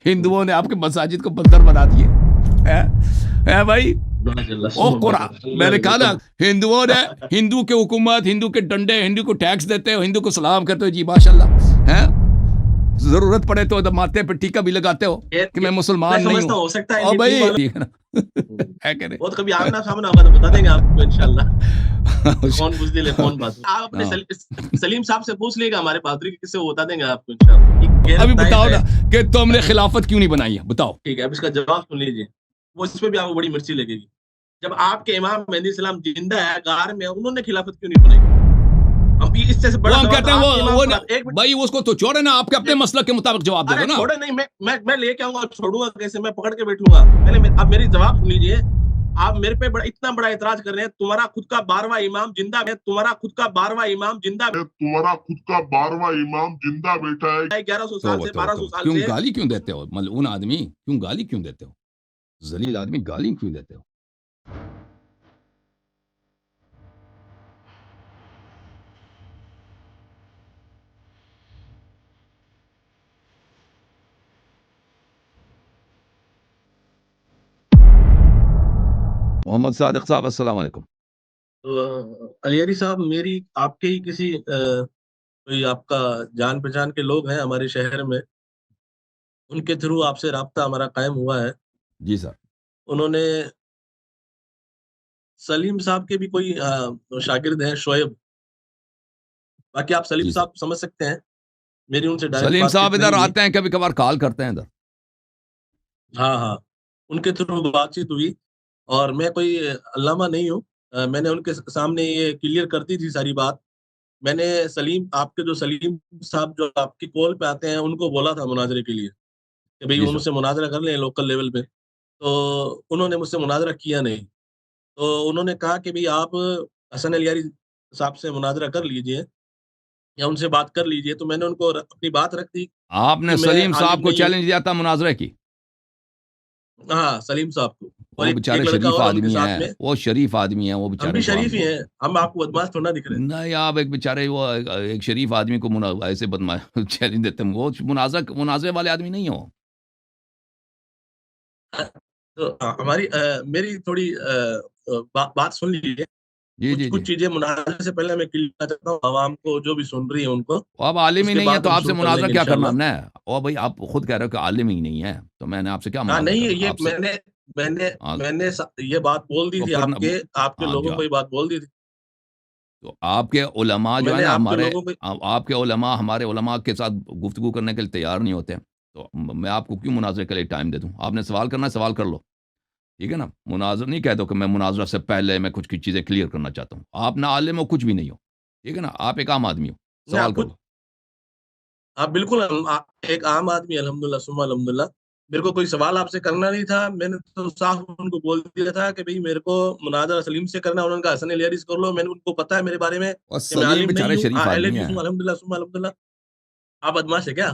ہندوؤں نے آپ کے مساجد کو بندر بنا دیے بھائی. قرآن میں نے کہا نا ہندوؤں نے ہندو کے حکومت، ہندو کے ڈنڈے، ہندو کو ٹیکس دیتے ہو، ہندو کو سلام کرتے ہو، جی ماشاء اللہ ہے. ضرورت پڑے تو ماتھے پہ ٹیکا بھی لگاتے ہو کہ میں مسلمان نہیں ہوں. ہو سکتا او بھائی وہ تو کبھی آمنا سامنا ہوگا تو بتا دیں گے آپ کو انشاءاللہ کون بزدل ہے کون بات. آپ اپنے سلیم صاحب سے پوچھ لیے گا ہمارے پادری کے کس سے، وہ بتا دیں گے آپ کو انشاءاللہ. ابھی بتاؤ نا کہ تم نے خلافت کیوں نہیں بنائی ہے، بتاؤ. ٹھیک ہے، اب اس کا جواب سن لیجیے، وہ اس پہ بھی آپ کو بڑی مرچی لگے گی. جب آپ کے امام مہدی السلام زندہ ہے غار میں، انہوں نے خلافت کیوں نہیں بنائی؟ اس سے بڑا ہم کہتے ہیں وہ ایک بھائی اس کو تو چھوڑے نا، آپ کے اپنے مسلک کے مطابق جواب دے دو نا. چھوڑے نہیں، میں لے کے آؤں گا، چھوڑوں گا کیسے؟ میں پکڑ کے بیٹھوں گا. پہلے اب میری جواب سن لیجیے. آپ میرے پہ اتنا بڑا اعتراض کر رہے ہیں، تمہارا خود کا 12واں امام زندہ ہے، تمہارا خود کا 12واں امام زندہ بیٹھا ہے 1100 سال سے 1200 سال کیوں سے. گالی کیوں دیتے ہو ملعون آدمی؟ کیوں گالی کیوں دیتے ہو؟ ذلیل آدمی گالی کیوں دیتے ہو؟ محمد صادق صاحب السلام علیکم. علی صاحب، میری آپ کے ہی کسی کوئی آپ کا جان پہچان کے لوگ ہیں ہمارے شہر میں، ان کے تھرو آپ سے رابطہ ہمارا قائم ہوا ہے. جی سر. انہوں نے سلیم صاحب کے بھی کوئی شاگرد ہیں شعیب، باقی آپ سلیم صاحب سمجھ سکتے ہیں. میری ان سے ڈائریکٹ سلیم صاحب ادھر نہیں آتے ہیں کبھی کبھار، کال کرتے ہیں ادھر. ہاں ان کے تھرو بات چیت ہوئی، اور میں کوئی علامہ نہیں ہوں. میں نے ان کے سامنے یہ کلیئر کرتی تھی ساری بات. میں نے آپ کے جو سلیم صاحب جو آپ کی کال پہ آتے ہیں ان کو بولا تھا مناظرے کے لیے کہ بھئی ان سے مناظرہ کر لیں لوکل لیول پہ. تو انہوں نے مجھ سے مناظرہ کیا نہیں. تو انہوں نے کہا کہ بھئی آپ حسن علیاری صاحب سے مناظرہ کر لیجئے یا ان سے بات کر لیجئے. تو میں نے ان کو اپنی بات رکھ دی. آپ نے سلیم صاحب کو چیلنج دیا تھا مناظرے کی؟ ہاں، سلیم صاحب کو. وہ بیچارے شریف آدمی ہیں، وہ شریف آدمی ہیں، وہ بیچارے. ہم بھی شریف ہی ہیں، ہم آپ کو بدماش تھوڑا دکھ رہے ہیں. نہیں، آپ ایک بیچارے وہ ایک شریف آدمی کو ایسے بدماش چیلنج دیتے ہیں. وہ مناظرے والے آدمی نہیں ہو. تو ہماری میری تھوڑی بات سن لیجیے. کچھ چیزیں مناظرے سے پہلے میں کلیئر کرنا چاہتا ہوں عوام کو جو بھی سن رہی ہے ان کو. اب عالم ہی نہیں ہے تو آپ سے مناظرہ کیا کرنا ہم نے؟ او بھائی آپ خود کہہ رہے ہو کہ عالم ہی نہیں ہے تو میں نے آپ سے کیا مناظرہ نہیں، کرنا؟ یہ میں نے یہ بات بول دی تھی آپ کے لوگوں کو یہ بات بول دی تھی. تو آپ کے علماء جو ہے نا آپ کے علماء ہمارے علماء کے ساتھ گفتگو کرنے کے لیے تیار نہیں ہوتے. تو میں آپ کو کیوں مناظرے کے لیے ٹائم دے دوں؟ آپ نے سوال کرنا ہے سوال کر لو، ٹھیک ہے نا. مناظر نہیں کہہ دو کہ میں مناظرہ سے پہلے میں کچھ چیزیں کلیئر کرنا چاہتا ہوں. آپ نہ عالم ہو کچھ بھی نہیں ہو، ٹھیک ہے نا. آپ ایک عام آدمی ہو، سوال کر لو. آپ بالکل ایک عام آدمی، الحمدللہ ثم الحمدللہ. میرے کو کوئی سوال آپ سے کرنا نہیں تھا. میں نے تو صاف ان کو بول دیا تھا کہ بھئی میرے کو مناظرہ سلیم سے کرنا. انہوں نے کہا حسن علیاری سے کر لو. میں نے ان کو پتا ہے میرے بارے میں کہ میں عالم نہیں ہوں. الحمدللہ ثم الحمدللہ. آپ بدماش ہے کیا؟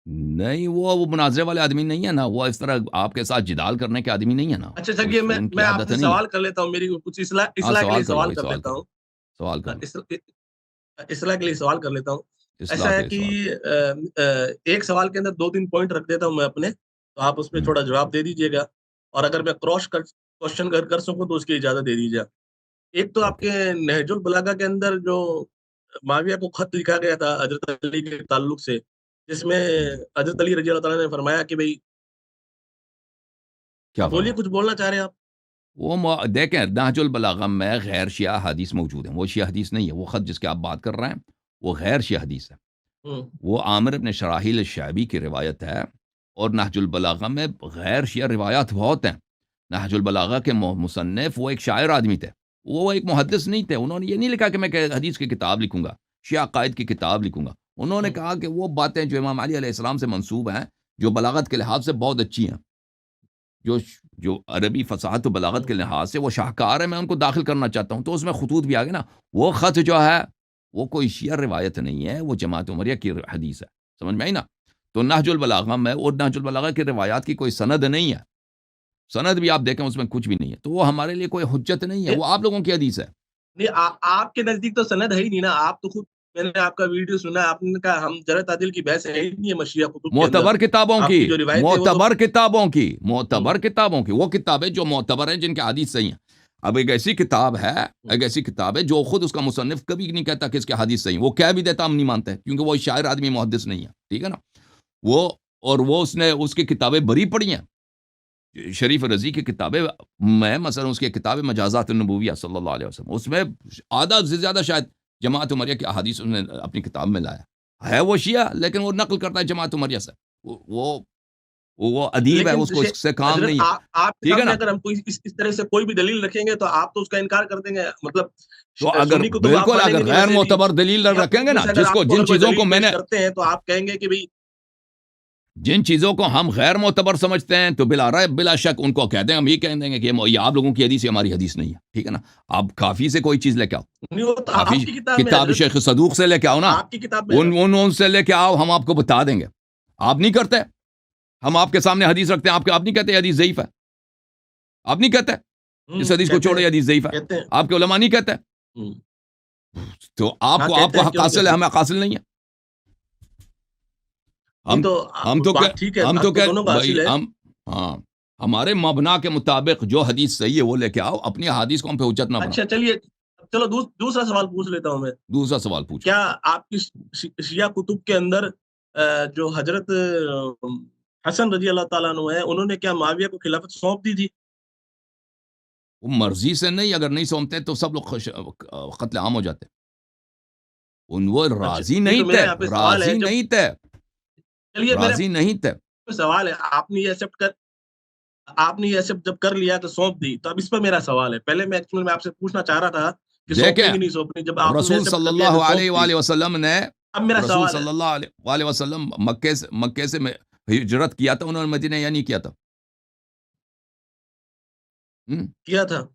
نہیں، وہ مناظرے والے آدمی نہیں ہے نا. وہ اس طرح آپ کے ساتھ جدال کرنے کے آدمی نہیں ہے نا. اچھا چلیے، میں آپ سے سوال کر لیتا ہوں. میری کچھ اصلاح کے لیے سوال کر لیتا ہوں. سوال کر اصلاح کے لیے سوال کر لیتا ہوں. ایسا ہے کہ ایک سوال کے اندر 2-3 پوائنٹ رکھ دیتا ہوں میں اپنے، تو آپ اس پہ تھوڑا جواب دے دیجیے گا. اور اگر میں کراس کوشچن کر سکوں تو اس کی اجازت دے دیجیے. ایک تو آپ کے نہج البلاغہ کے اندر جو معاویہ کو خط لکھا گیا تھا حضرت علی کے تعلق سے، جس میں حضرت علی رضی اللہ تعالیٰ نے فرمایا کہ بھئی بولیے، کچھ بولنا چاہ رہے ہیں آپ؟ وہ دیکھیں نہج البلاغہ میں غیر شیعہ حدیث موجود ہیں. وہ شیعہ حدیث نہیں ہے. وہ خط جس کے آپ بات کر رہے ہیں وہ غیر شیعہ حدیث ہے. وہ عامر ابن شراحیل الشعبی کی روایت ہے. اور نہج البلاغہ میں غیر شیعہ روایات بہت ہیں. نہج البلاغہ کے مصنف وہ ایک شاعر آدمی تھے، وہ ایک محدث نہیں تھے. انہوں نے یہ نہیں لکھا کہ میں حدیث کی کتاب لکھوں گا، شیعہ عقائد کی کتاب لکھوں گا. انہوں نے کہا کہ وہ باتیں جو امام علی علیہ السلام سے منسوب ہیں، جو بلاغت کے لحاظ سے بہت اچھی ہیں، جو عربی فصاحت و بلاغت کے لحاظ سے وہ شاہکار ہے، میں ان کو داخل کرنا چاہتا ہوں. تو اس میں خطوط بھی آگے نا. وہ خط جو ہے وہ کوئی شیعہ روایت نہیں ہے، وہ جماعت عمریہ کی حدیث ہے. سمجھ میں آئی نا. تو نہج البلاغہ میں اور نہج البلاغہ کی روایات کی کوئی سند نہیں ہے. سند بھی آپ دیکھیں اس میں کچھ بھی نہیں ہے. تو وہ ہمارے لیے کوئی حجت نہیں ہے. وہ آپ لوگوں کی حدیث ہے. نہیں، آپ کے نزدیک تو سند ہے ہی نہیں نا. آپ تو خود میں نے آپ کا ویڈیو سنا، آپ نے کہا ہم جرح تعدیل کی بحث ہے ہی نہیں ہے مشیعہ کتب کے اندر، معتبر کتابوں آپ کی، کی جو روایت ہے وہ تو معتبر کتابوں کی، معتبر کتابوں کی، وہ کتابیں جو معتبر ہیں، جن کے حدیث صحیح ہیں. اب ایک ایسی کتاب ہے، ایک ایسی کتاب ہے جو خود اس کا مصنف کبھی نہیں کہتا کہ اس کے حدیث صحیح ہیں. وہ کہہ بھی دیتا ہم نہیں مانتے، کیونکہ وہ شاعر آدمی محدث نہیں ہے، ٹھیک ہے نا. وہ اور وہ اس نے اس کی کتابیں بری پڑھی ہیں. شریف رضی کی کتابیں میں مثلا اس کی کتاب مجازات النبویہ صلی اللہ علیہ وسلم، اس میں آدھا سے زیادہ شاید جماعت عمریہ کی احادیث اس نے اپنی کتاب میں لایا ہے. وہ شیعہ لیکن وہ نقل کرتا ہے جماعت عمریہ سے. وہ ادیب ہے، لیکن اس کو اس سے کام حضرت نہیں ہے، آپ کے ٹھیک ہے سامنے نا. اگر ہم کوئی اس طرح سے کوئی بھی دلیل رکھیں گے تو آپ تو اس کا انکار کر دیں گے. مطلب تو اگر سنی کتب آپ بالکل مانیں گے اگر نہیں غیر ویسے بھی، معتبر دلیل شیعہ رکھیں گے کتب میں نا، سے اگر جس کو آپ جن اگر کوئی چیزوں کو دلیل میں پیش نے کرتے ہیں تو آپ کہیں گے کہ بھئی جن چیزوں کو ہم غیر معتبر سمجھتے ہیں تو بلا شک ان کو کہہ دیں، ہم یہ کہہ دیں گے کہ یہ آپ لوگوں کی حدیث ہے، ہماری حدیث نہیں ہے، ٹھیک ہے نا. آپ کافی سے کوئی چیز لے کے آؤ، نہیں، وہ تو کافی آپ کی کتاب میں کتاب حضرت، شیخ صدوق سے لے کے آؤ نا، آپ کی کتاب میں ان سے لے کے آؤ، ہم آپ کو بتا دیں گے. آپ نہیں کرتے، ہم آپ کے سامنے حدیث رکھتے ہیں، آپ نہیں کہتے حدیث ضعیف ہے، آپ نہیں کہتے اس حدیث کو کہتے ہیں، چھوڑے حدیث ضعیف ہے، کہتے ہیں، آپ کے علماء نہیں کہتے. تو آپ ہاں کو کہتے ہیں، حق کیوں نہیں حاصل ہے، کہتے. ہمیں حق حاصل نہیں ہے. نہیں ہم تو ہم تو بات ٹھیک ہے، ہم تو حق تو دونوں کا بھائی حاصل ہے. ہم ہاں ہمارے مبنا کے مطابق جو حدیث صحیح ہے وہ لے کے آؤ، اپنی حدیث کو ہم پہ حجت نہ بناؤ. اچھا چلیے، چلو دوسرا سوال پوچھ لیتا ہوں میں. دوسرا سوال پوچھو. کیا آپ کی شیعہ کتب کے اندر جو حضرت حسن رضی اللہ تعالیٰ عنہ ہے، انہوں نے کیا معاویہ کو خلافت سونپ دی تھی؟ وہ مرضی سے نہیں، اگر نہیں سونپتے تو سب لوگ قتل عام ہو جاتے. وہ اچھا راضی نہیں، تو نہیں میرا تھے، یہاں پہ سوال ہے، راضی جب نہیں تھے، چلیے میرا راضی نہیں تھے. سوال ہے، آپ نے یہ ایکسپٹ جب کر لیا تو سونپ دی، تو اب اس پہ میرا سوال ہے. پہلے میں ایکچوئل میں آپ سے پوچھنا چاہ رہا تھا کہ دیکھیں سونپنی کہ نہیں سونپنی، جب آپ نے رسول ایکسپٹ صلی کر لیا اللہ کہ علیہ سونپ دی. وآلہ وسلم نے اب میرا رسول سوال ہے، صلی اللہ علیہ وآلہ وسلم مکے سے ہجرت کیا تھا، انہوں نے مدینہ یا نہیں کیا تھا؟ کیا تھا،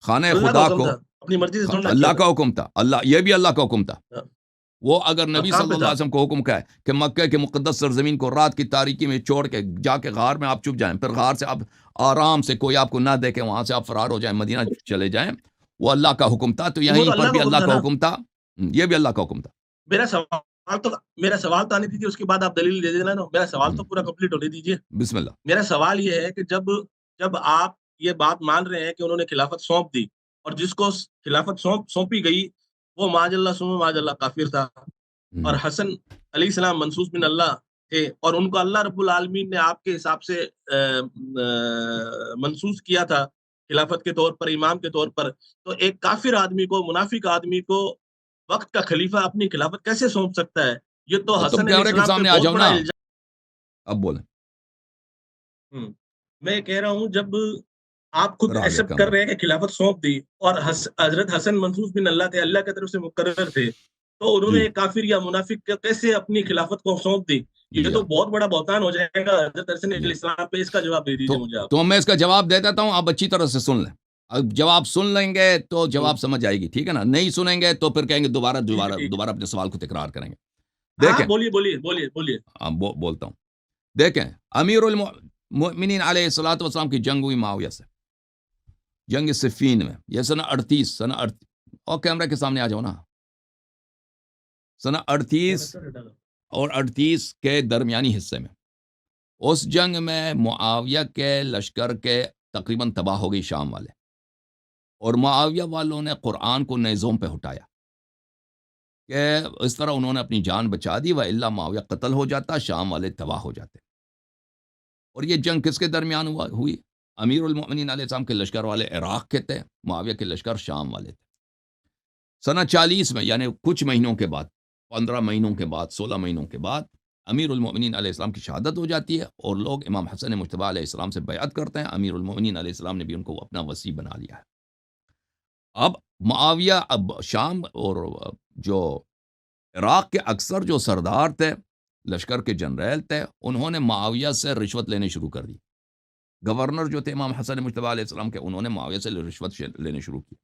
خانہ اللہ کا خدا حکم کو تھا، اپنی مرضی سے تھوڑا کیا اللہ تھا. کا حکم تھا، یہ بھی اللہ کا حکم تھا. وہ اگر نبی کہاں صلی پہ اللہ تھا؟ علیہ وسلم کو حکم کا ہے کہ مکہ کے مقدس سرزمین کو رات کی تاریکی میں چھوڑ کے جا کے غار میں آپ چھپ جائیں، پھر غار سے آپ آرام سے کوئی آپ کو نہ دیکھے، وہاں سے آپ فرار ہو جائیں، مدینہ چلے جائیں، وہ اللہ کا حکم تھا. تو وہ تو یہیں پر اللہ بھی کا حکم اللہ تھا کا نا. حکم تھا، یہ بھی اللہ کا حکم تھا. میرا سوال تو آنے دیجیے، اس کے بعد آپ دلیل دے دینا. میرا سوال تو پورا کمپلیٹ ہونے دیجیے. بسم اللہ. میرا سوال یہ ہے کہ جب آپ یہ بات مان رہے ہیں کہ انہوں نے خلافت سونپ دی، اور جس کو خلافت سونپی گئی وہ معاذ اللہ ثم معاذ اللہ کافر تھا، اور حسن علیہ السلام منصوص من اللہ تھے، اور ان کو اللہ رب العالمین نے آپ کے حساب سے منصوص کیا تھا خلافت کے طور پر، امام کے طور پر. تو ایک کافر آدمی کو، منافق آدمی کو وقت کا خلیفہ اپنی خلافت کیسے سونپ سکتا ہے؟ یہ تو تم حسن علیہ کیمرے کے السلام پہ سامنے آ بہت جاؤ بڑا نا، الزام. اب بولیں. میں کہہ رہا ہوں، جب آپ خود آ گیا ایکسپٹ کر کیمرہ. رہے ہیں کہ خلافت سونپ دی، اور حضرت حسن منصوص بن اللہ تھے، اللہ کی طرف سے مقرر تھے، تو انہوں جی نے کافر یا منافق کیسے اپنی خلافت کو سونپ دی؟ یہ جی تو ہاں بہت بڑا بہتان ہو جائے گا حضرت حسن جی علیہ السلام پہ. اس کا جواب دے دیجیے مجھے آپ. تو میں اس کا جواب دے دیتا ہوں، آپ اچھی طرح سے سن لیں. اب جواب سن لیں گے تو ہوں، جواب سمجھ آئے گی، ٹھیک ہے نا. نہیں سنیں گے تو پھر کہیں گے دوبارہ ٹھیک ہے، دوبارہ ٹھیک ہے. دوبارہ اپنے سوال کو تکرار کریں گے. ہاں دیکھیں بولیے بولیے بولیے بولیے. بولتا ہوں. دیکھیں امیر المؤمنین علیہ الصلوۃ والسلام کی جنگ ہوئی معاویہ سے، جنگ صفین میں، یہ سنہ 38 اور کیمرے کے سامنے آ جاؤ نا. سنہ 38 اور 38 کے درمیانی حصے میں اس جنگ میں معاویہ کے لشکر کے تقریباً تباہ ہو گئی شام والے، اور معاویہ والوں نے قرآن کو نیزوں پہ اٹھایا کہ اس طرح انہوں نے اپنی جان بچا دی، وَإِلَّا معاویہ قتل ہو جاتا، شام والے تباہ ہو جاتے. اور یہ جنگ کس کے درمیان ہوئی؟ امیر المؤمنین علیہ السلام کے لشکر والے عراق کے تھے، معاویہ کے لشکر شام والے تھے. سنہ 40 میں، یعنی کچھ مہینوں کے بعد، 15 مہینوں کے بعد، 16 مہینوں کے بعد، امیر المؤمنین علیہ السلام کی شہادت ہو جاتی ہے، اور لوگ امام حسن مجتبی علیہ السلام سے بیعت کرتے ہیں. امیر المؤمنین علیہ السلام نے بھی ان کو اپنا وصی بنا لیا ہے. اب معاویہ، اب شام اور جو عراق کے اکثر جو سردار تھے، لشکر کے جنرل تھے، انہوں نے معاویہ سے رشوت لینے شروع کر دی. گورنر جو تھے امام حسن مجتبی علیہ السلام کے، انہوں نے معاویہ سے رشوت لینے شروع کی.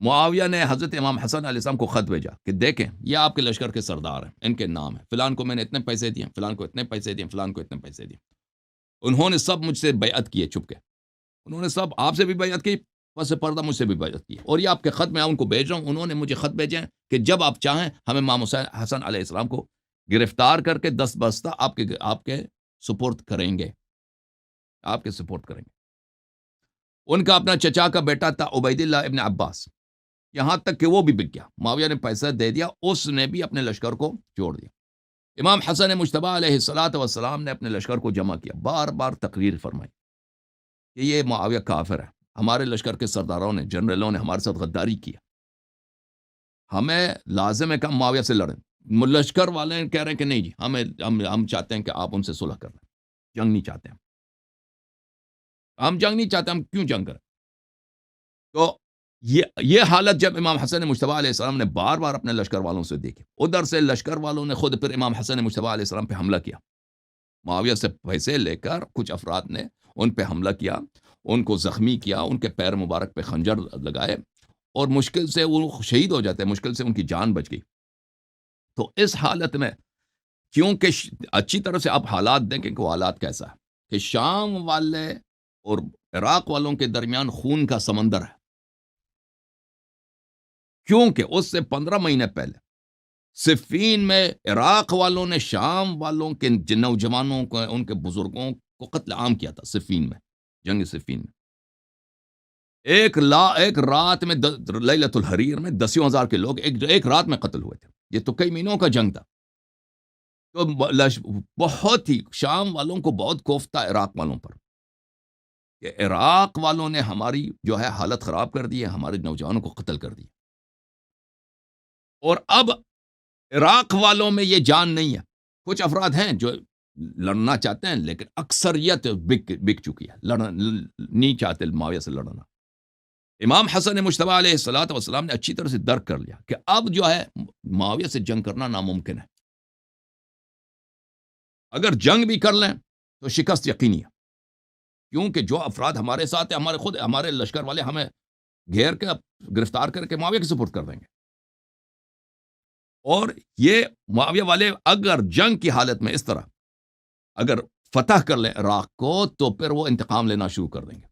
معاویہ نے حضرت امام حسن علیہ السلام کو خط بھیجا کہ دیکھیں یہ آپ کے لشکر کے سردار ہیں، ان کے نام ہیں، فلان کو میں نے اتنے پیسے دیے، فلان کو اتنے پیسے دیے، فلان کو اتنے پیسے دیے. انہوں نے سب مجھ سے بیعت کیے چھپ کے، انہوں نے سب آپ سے بھی بیعت کی، پس پردہ مجھ سے بھی بیعت کی، اور یہ آپ کے خط میں ان کو بھیج رہا ہوں، انہوں نے مجھے خط بھیجے ہیں کہ جب آپ چاہیں ہم امام حسن علیہ السلام کو گرفتار کر کے 10 بستہ آپ کے سپرد کریں گے، آپ کے سپورٹ کریں گے۔ ان کا اپنا چچا کا بیٹا تھا عبید اللہ ابن عباس، یہاں تک کہ وہ بھی بک گیا، معاویہ نے پیسہ دے دیا، اس نے بھی اپنے لشکر کو چھوڑ دیا۔ امام حسن مجتبی علیہ السلام نے اپنے لشکر کو جمع کیا، بار بار تقریر فرمائی کہ یہ معاویہ کافر ہے، ہمارے لشکر کے سرداروں نے، جنرلوں نے ہمارے ساتھ غداری کیا، ہمیں لازم ہے کہ ہم معاویہ سے لڑیں۔ لشکر والے کہہ رہے ہیں کہ نہیں جی، ہم چاہتے ہیں کہ آپ ان سے صلح کر لیں، جنگ نہیں چاہتے ہم جنگ نہیں چاہتے، ہم کیوں جنگ کریں؟ تو یہ حالت جب امام حسن مجتبی علیہ السلام نے بار بار اپنے لشکر والوں سے دیکھی، ادھر سے لشکر والوں نے خود پھر امام حسن مجتبی علیہ السلام پہ حملہ کیا، معاویہ سے پیسے لے کر کچھ افراد نے ان پہ حملہ کیا، ان کو زخمی کیا، ان کے پیر مبارک پہ خنجر لگائے، اور مشکل سے وہ شہید ہو جاتے ہیں، مشکل سے ان کی جان بچ گئی۔ تو اس حالت میں کیونکہ اچھی طرح سے آپ حالات دیکھیں کہ وہ حالات کیسا ہے کہ شام والے اور عراق والوں کے درمیان خون کا سمندر ہے، کیونکہ اس سے 15 مہینے پہلے صفین میں عراق والوں نے شام والوں کے نوجوانوں کو، ان کے بزرگوں کو قتل عام کیا تھا صفین میں، جنگ صفین میں۔ ایک رات میں لیلۃ الحریر میں 10,000 کے لوگ ایک رات میں قتل ہوئے تھے، یہ تو کئی مہینوں کا جنگ تھا۔ تو بہت ہی شام والوں کو بہت خوف تھا عراق والوں پر کہ عراق والوں نے ہماری جو ہے حالت خراب کر دی ہے، ہمارے نوجوانوں کو قتل کر دیا، اور اب عراق والوں میں یہ جان نہیں ہے، کچھ افراد ہیں جو لڑنا چاہتے ہیں لیکن اکثریت بک چکی ہے، نہیں چاہتے معاویہ سے لڑنا۔ امام حسن مجتبی علیہ السلام نے اچھی طرح سے درک کر لیا کہ اب جو ہے معاویہ سے جنگ کرنا ناممکن ہے، اگر جنگ بھی کر لیں تو شکست یقینی ہے، کیونکہ جو افراد ہمارے ساتھ ہیں، ہمارے لشکر والے ہمیں گھیر کے گرفتار کر کے معاویہ کے سپرد کر دیں گے، اور یہ معاویہ والے اگر جنگ کی حالت میں اس طرح اگر فتح کر لیں عراق کو تو پھر وہ انتقام لینا شروع کر دیں گے،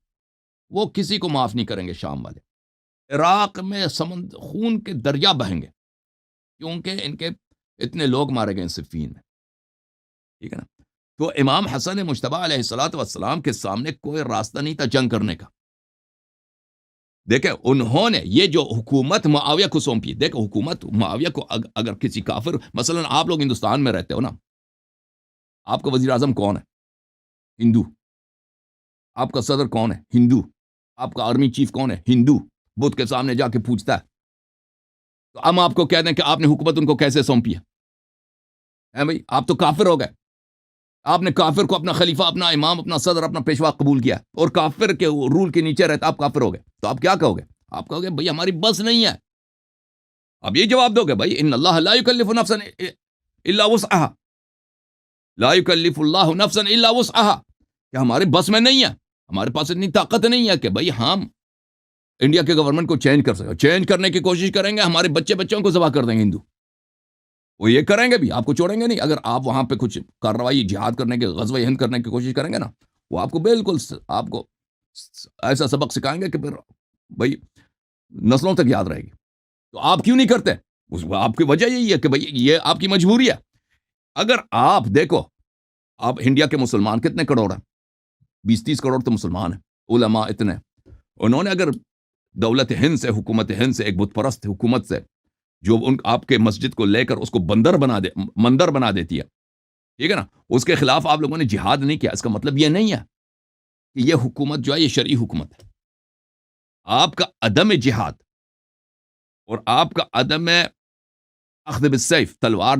وہ کسی کو معاف نہیں کریں گے۔ شام والے عراق میں خون کے دریا بہیں گے، کیونکہ ان کے اتنے لوگ مارے گئے صفین میں، ٹھیک ہے نا۔ تو امام حسن مجتبی علیہ السلام کے سامنے کوئی راستہ نہیں تھا جنگ کرنے کا۔ دیکھیں انہوں نے یہ جو حکومت معاویہ کو سونپی، دیکھیں حکومت معاویہ کو اگر کسی کافر، مثلا آپ لوگ ہندوستان میں رہتے ہو نا، آپ کا وزیر اعظم کون ہے؟ ہندو۔ آپ کا صدر کون ہے؟ ہندو۔ آپ کا آرمی چیف کون ہے؟ ہندو۔ بدھ کے سامنے جا کے پوچھتا ہے، تو ہم آپ کو کہہ دیں کہ آپ نے حکومت ان کو کیسے سونپی ہے بھائی؟ آپ تو کافر ہو گئے، آپ نے کافر کو اپنا خلیفہ، اپنا امام، اپنا صدر، اپنا پیشوا قبول کیا، اور کافر کے رول کے نیچے رہتا، آپ کافر ہو گئے، تو آپ کیا کہو گے؟ آپ کہو گے بھائی ہماری بس نہیں ہے۔ اب یہ جواب دو گے بھائی ان اللہ لا یکلف نفسا الا وسعها، لا یکلف اللہ نفسا الا وسعها، کہ ہمارے بس میں نہیں ہے، ہمارے پاس اتنی طاقت نہیں ہے کہ بھائی ہم انڈیا کے گورنمنٹ کو چینج کر سکیں، چینج کرنے کی کوشش کریں گے، ہمارے بچوں کو ذبح کر دیں گے ہندو، وہ یہ کریں گے بھی، آپ کو چھوڑیں گے نہیں۔ اگر آپ وہاں پہ کچھ کارروائی جہاد کرنے کے، غزوہ ہند کرنے کی کوشش کریں گے نا، وہ آپ کو بالکل آپ کو ایسا سبق سکھائیں گے کہ پھر بھائی نسلوں تک یاد رہے گی۔ تو آپ کیوں نہیں کرتے؟ آپ کی وجہ یہی ہے کہ بھائی یہ آپ کی مجبوری ہے۔ اگر آپ دیکھو، آپ انڈیا کے مسلمان کتنے کروڑ ہیں؟ 20-30 کروڑ تو مسلمان ہیں، علماء اتنے، انہوں نے اگر دولت ہند سے، حکومت ہند سے، ایک بت پرست حکومت سے، جو آپ کے مسجد کو لے کر اس کو مندر بنا دیتی ہے، ٹھیک ہے نا، اس کے خلاف آپ لوگوں نے جہاد نہیں کیا، اس کا مطلب یہ نہیں ہے کہ یہ حکومت جو ہے یہ شرعی حکومت ہے۔ آپ کا عدم جہاد اور آپ کا عدم اخذ بالسیف، تلوار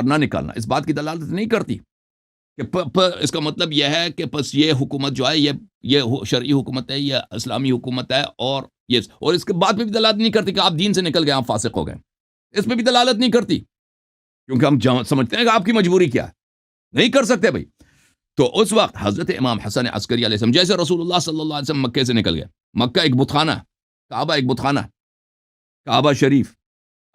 نہ نکالنا اس بات کی دلالت نہیں کرتی کہ اس کا مطلب یہ ہے کہ بس یہ حکومت جو ہے یہ شرعی حکومت ہے، یہ اسلامی حکومت ہے، اور اس کے بعد بھی دلالت نہیں کرتی کہ آپ دین سے نکل گئے، آپ فاسق ہو گئے، اس میں بھی دلالت نہیں کرتی، کیونکہ ہم سمجھتے ہیں کہ آپ کی مجبوری کیا ہے، نہیں کر سکتے بھائی۔ تو اس وقت حضرت امام حسن عسکری علیہ السلام، جیسے رسول اللہ صلی اللہ علیہ وسلم مکے سے نکل گئے، مکہ ایک بتخانہ ہے، کعبہ ایک بتخانہ ہے، کعبہ شریف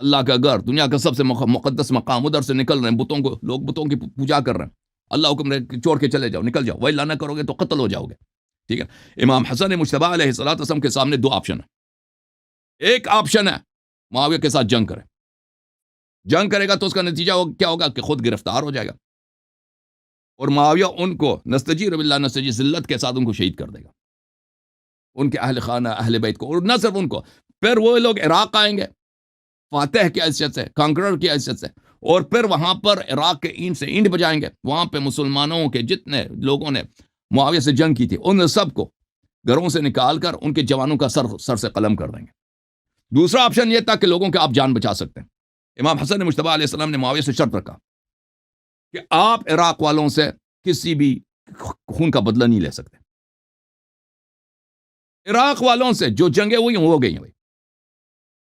اللہ کا گھر، دنیا کا سب سے مقدس مقام، ادھر سے نکل رہے ہیں، لوگ بتوں کی پوجا کر رہے ہیں، اللہ حکم چھوڑ کے چلے جاؤ، نکل جاؤ، وہی نہ کرو گے تو قتل ہو جاؤ گے۔ ٹھیک ہے. امام حسن مجتبیٰ علیہ الصلوۃ والسلام کے سامنے دو آپشن ہے. ایک آپشن ہے معاویہ کے ساتھ جنگ کرے. جنگ کرے گا تو اس کا نتیجہ کیا ہوگا کہ خود گرفتار ہو جائے گا اور معاویہ ان کو نستجیر باللہ نستجیر ذلت کے ساتھ ان کو شہید کر دے گا, ان کے اہل خانہ اہل بیت کو. اور نہ صرف ان کو, پھر وہ لوگ عراق آئیں گے فاتح کی حیثیت سے, کانکرر کی حیثیت سے, اور پھر وہاں پر عراق کے اینٹ سے اینٹ بجائیں گے. وہاں پہ مسلمانوں کے جتنے لوگوں نے معاویہ سے جنگ کی تھی ان سب کو گھروں سے نکال کر ان کے جوانوں کا سر سے قلم کر دیں گے. دوسرا آپشن یہ تھا کہ لوگوں کے آپ جان بچا سکتے ہیں. امام حسن مجتبیٰ علیہ السلام نے معاویہ سے شرط رکھا کہ آپ عراق والوں سے کسی بھی خون کا بدلہ نہیں لے سکتے. عراق والوں سے جو جنگیں ہوئی ہو گئی ہیں,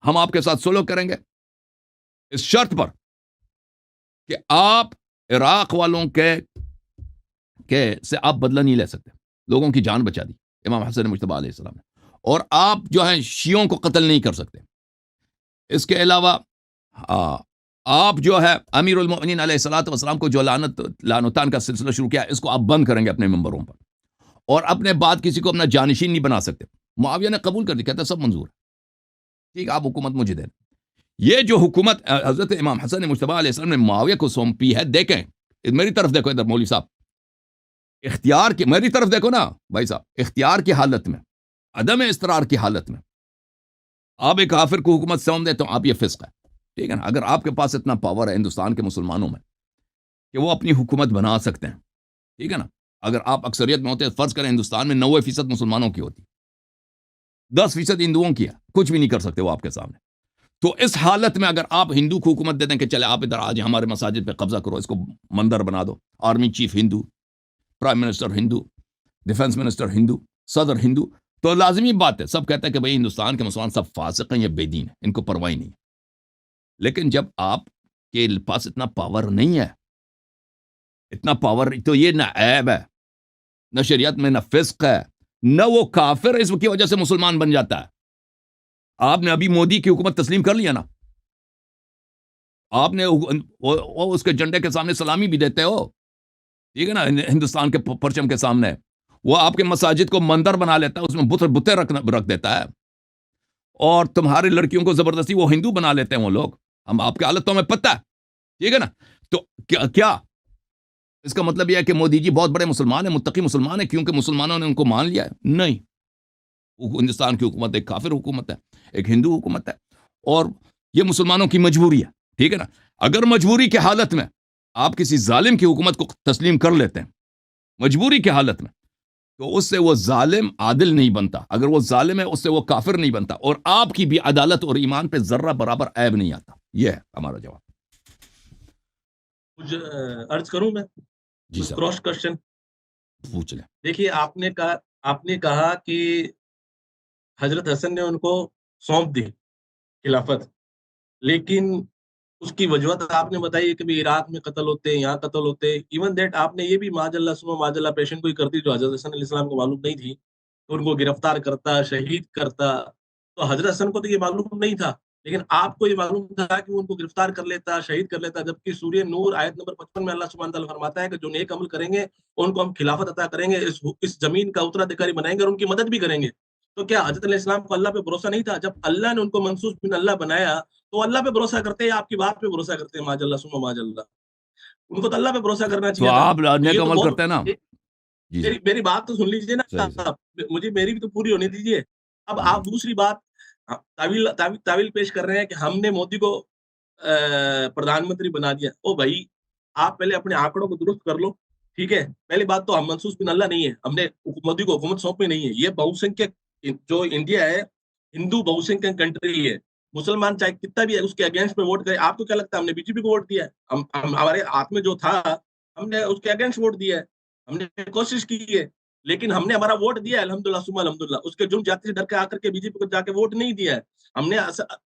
ہم آپ کے ساتھ سلوک کریں گے اس شرط پر کہ آپ عراق والوں کے سے آپ بدلہ نہیں لے سکتے. لوگوں کی جان بچا دی امام حسن مجتبیٰ علیہ السلام نے. اور آپ جو ہیں شیعوں کو قتل نہیں کر سکتے. اس کے علاوہ آپ جو ہے امیر المؤمنین علیہ الصلوۃ والسلام کو جو لعنتان کا سلسلہ شروع کیا, اس کو آپ بند کریں گے اپنے ممبروں پر, اور اپنے بعد کسی کو اپنا جانشین نہیں بنا سکتے. معاویہ نے قبول کر دی, کہتا سب منظور ہے, ٹھیک, آپ حکومت مجھے دیں. یہ جو حکومت حضرت امام حسن مجتبیٰ علیہ السلام نے معاویہ کو سونپی ہے, دیکھیں میری طرف دیکھو ادھر مولوی صاحب, اختیار کی میری طرف دیکھو نا بھائی صاحب, اختیار کی حالت میں, عدم استقرار کی حالت میں آپ ایک کافر کو حکومت سونپ دیں تو آپ یہ فسق ہے, ٹھیک ہے نا. اگر آپ کے پاس اتنا پاور ہے ہندوستان کے مسلمانوں میں کہ وہ اپنی حکومت بنا سکتے ہیں, ٹھیک ہے نا. اگر آپ اکثریت میں ہوتے, فرض کریں ہندوستان میں 90% مسلمانوں کی ہوتی, 10% ہندوؤں کی ہے, کچھ بھی نہیں کر سکتے وہ آپ کے سامنے. تو اس حالت میں اگر آپ ہندو کو حکومت دے دیں کہ چلے آپ ادھر آج ہمارے مساجد پہ قبضہ کرو, اس کو مندر بنا دو, آرمی چیف ہندو, پرائم منسٹر ہندو, ڈیفنس منسٹر ہندو, صدر ہندو, تو لازمی بات ہے سب کہتے ہیں کہ بھئی ہندوستان کے مسلمان سب فاسق ہیں یا بے دین ہیں, ان کو پرواہ نہیں. لیکن جب آپ کے پاس اتنا پاور نہیں ہے, اتنا پاور, تو یہ نہ عیب ہے, نہ شریعت میں, نہ فسق ہے, نہ وہ کافر اس کی وجہ سے مسلمان بن جاتا ہے. آپ نے ابھی مودی کی حکومت تسلیم کر لیا نا, آپ نے اس کے جھنڈے کے سامنے سلامی بھی دیتے ہو, ٹھیک ہے نا, ہندوستان کے پرچم کے سامنے. وہ آپ کے مساجد کو مندر بنا لیتا ہے, اس میں بتیں رکھ دیتا ہے, اور تمہاری لڑکیوں کو زبردستی وہ ہندو بنا لیتے ہیں وہ لوگ. ہم آپ کی حالت تو ہمیں پتہ ہے, ٹھیک ہے نا. تو کیا اس کا مطلب یہ ہے کہ مودی جی بہت بڑے مسلمان ہیں, متقی مسلمان ہیں, کیونکہ مسلمانوں نے ان کو مان لیا ہے؟ نہیں, ہندوستان کی حکومت ایک کافر حکومت ہے, ایک ہندو حکومت ہے, اور یہ مسلمانوں کی مجبوری ہے, ٹھیک ہے نا. اگر مجبوری کی حالت میں آپ کسی ظالم کی حکومت کو تسلیم کر لیتے ہیں, مجبوری کی حالت میں, تو اس سے وہ ظالم عادل نہیں بنتا. اگر وہ ظالم ہے اس سے وہ کافر نہیں بنتا, اور آپ کی بھی عدالت اور ایمان پہ ذرہ برابر عیب نہیں آتا. یہ ہے ہمارا جواب. کچھ عرض کروں میں, جی سر, کراس کوشچن پوچھ لیں. دیکھیے, آپ نے کہا کہ حضرت حسن نے ان کو سونپ دی خلافت, لیکن اس کی وجوہات آپ نے بتائی کہ بھی عراق میں قتل ہوتے, یہاں قتل ہوتے. ایون دیٹ آپ نے یہ بھی معاذ اللہ سما معاذ اللہ پیشن کوئی کرتی جو حضرت حسن علیہ السلام کو معلوم نہیں تھی, ان کو گرفتار کرتا, شہید کرتا. تو حضرت حسن کو تو یہ معلوم نہیں تھا, لیکن آپ کو یہ معلوم تھا کہ وہ ان کو گرفتار کر لیتا, شہید کر لیتا. جبکہ سورہ نور آیت نمبر 55 میں اللہ سبحانہ وتعالی فرماتا ہے کہ جو نیک عمل کریں گے ان کو ہم خلافت عطا کریں گے, اس زمین کا اترادھیکاری بنائیں گے اور ان کی مدد بھی کریں گے. تو کیا حضرت علیہ السلام کو اللہ پہ بھروسہ نہیں تھا؟ جب اللہ نے ان کو منصوص بن اللہ بنایا تو اللہ پہ بھروسہ کرتے ہیں, آپ کی بات پہ بھروسہ کرتے ہیں؟ معاذ اللہ سما معاذ اللہ, ان کو تو اللہ پہ بھروسہ کرنا تو چاہیے تھا. آپ نیک عمل کرتے ہیں نا. جی سر, میری بات تو سن لیجیے نا, مجھے میری بھی تو پوری ہونے دیجیے. اب آپ دوسری بات تعویل پیش کر رہے ہیں کہ ہم نے مودی کو پردھان منتری بنا دیا. او بھائی, آپ پہلے اپنے آنکڑوں کو درست کر لو, ٹھیک ہے. پہلی بات تو ہم منصوص بن اللہ نہیں ہے, ہم نے مودی کو حکومت سونپی نہیں ہے. یہ بہو سنکھیک جو انڈیا ہے, ہندو بہو سنکھیک کنٹری ہے. مسلمان چاہے کتنا بھی اس کے اگینسٹ میں ووٹ کرے, آپ کو کیا لگتا ہے ہم نے بی جے پی کو ووٹ دیا ہے؟ ہمارے ہاتھ میں جو تھا ہم نے اس کے اگینسٹ ووٹ دیا ہے, ہم نے کوشش کی ہے, لیکن ہم نے ہمارا ووٹ دیا ہے الحمدللہ سما الحمدللہ. اس کے جرم جاتی سے ڈر کے آ کر کے بی جے پی کو جا کے ووٹ نہیں دیا ہے ہم نے.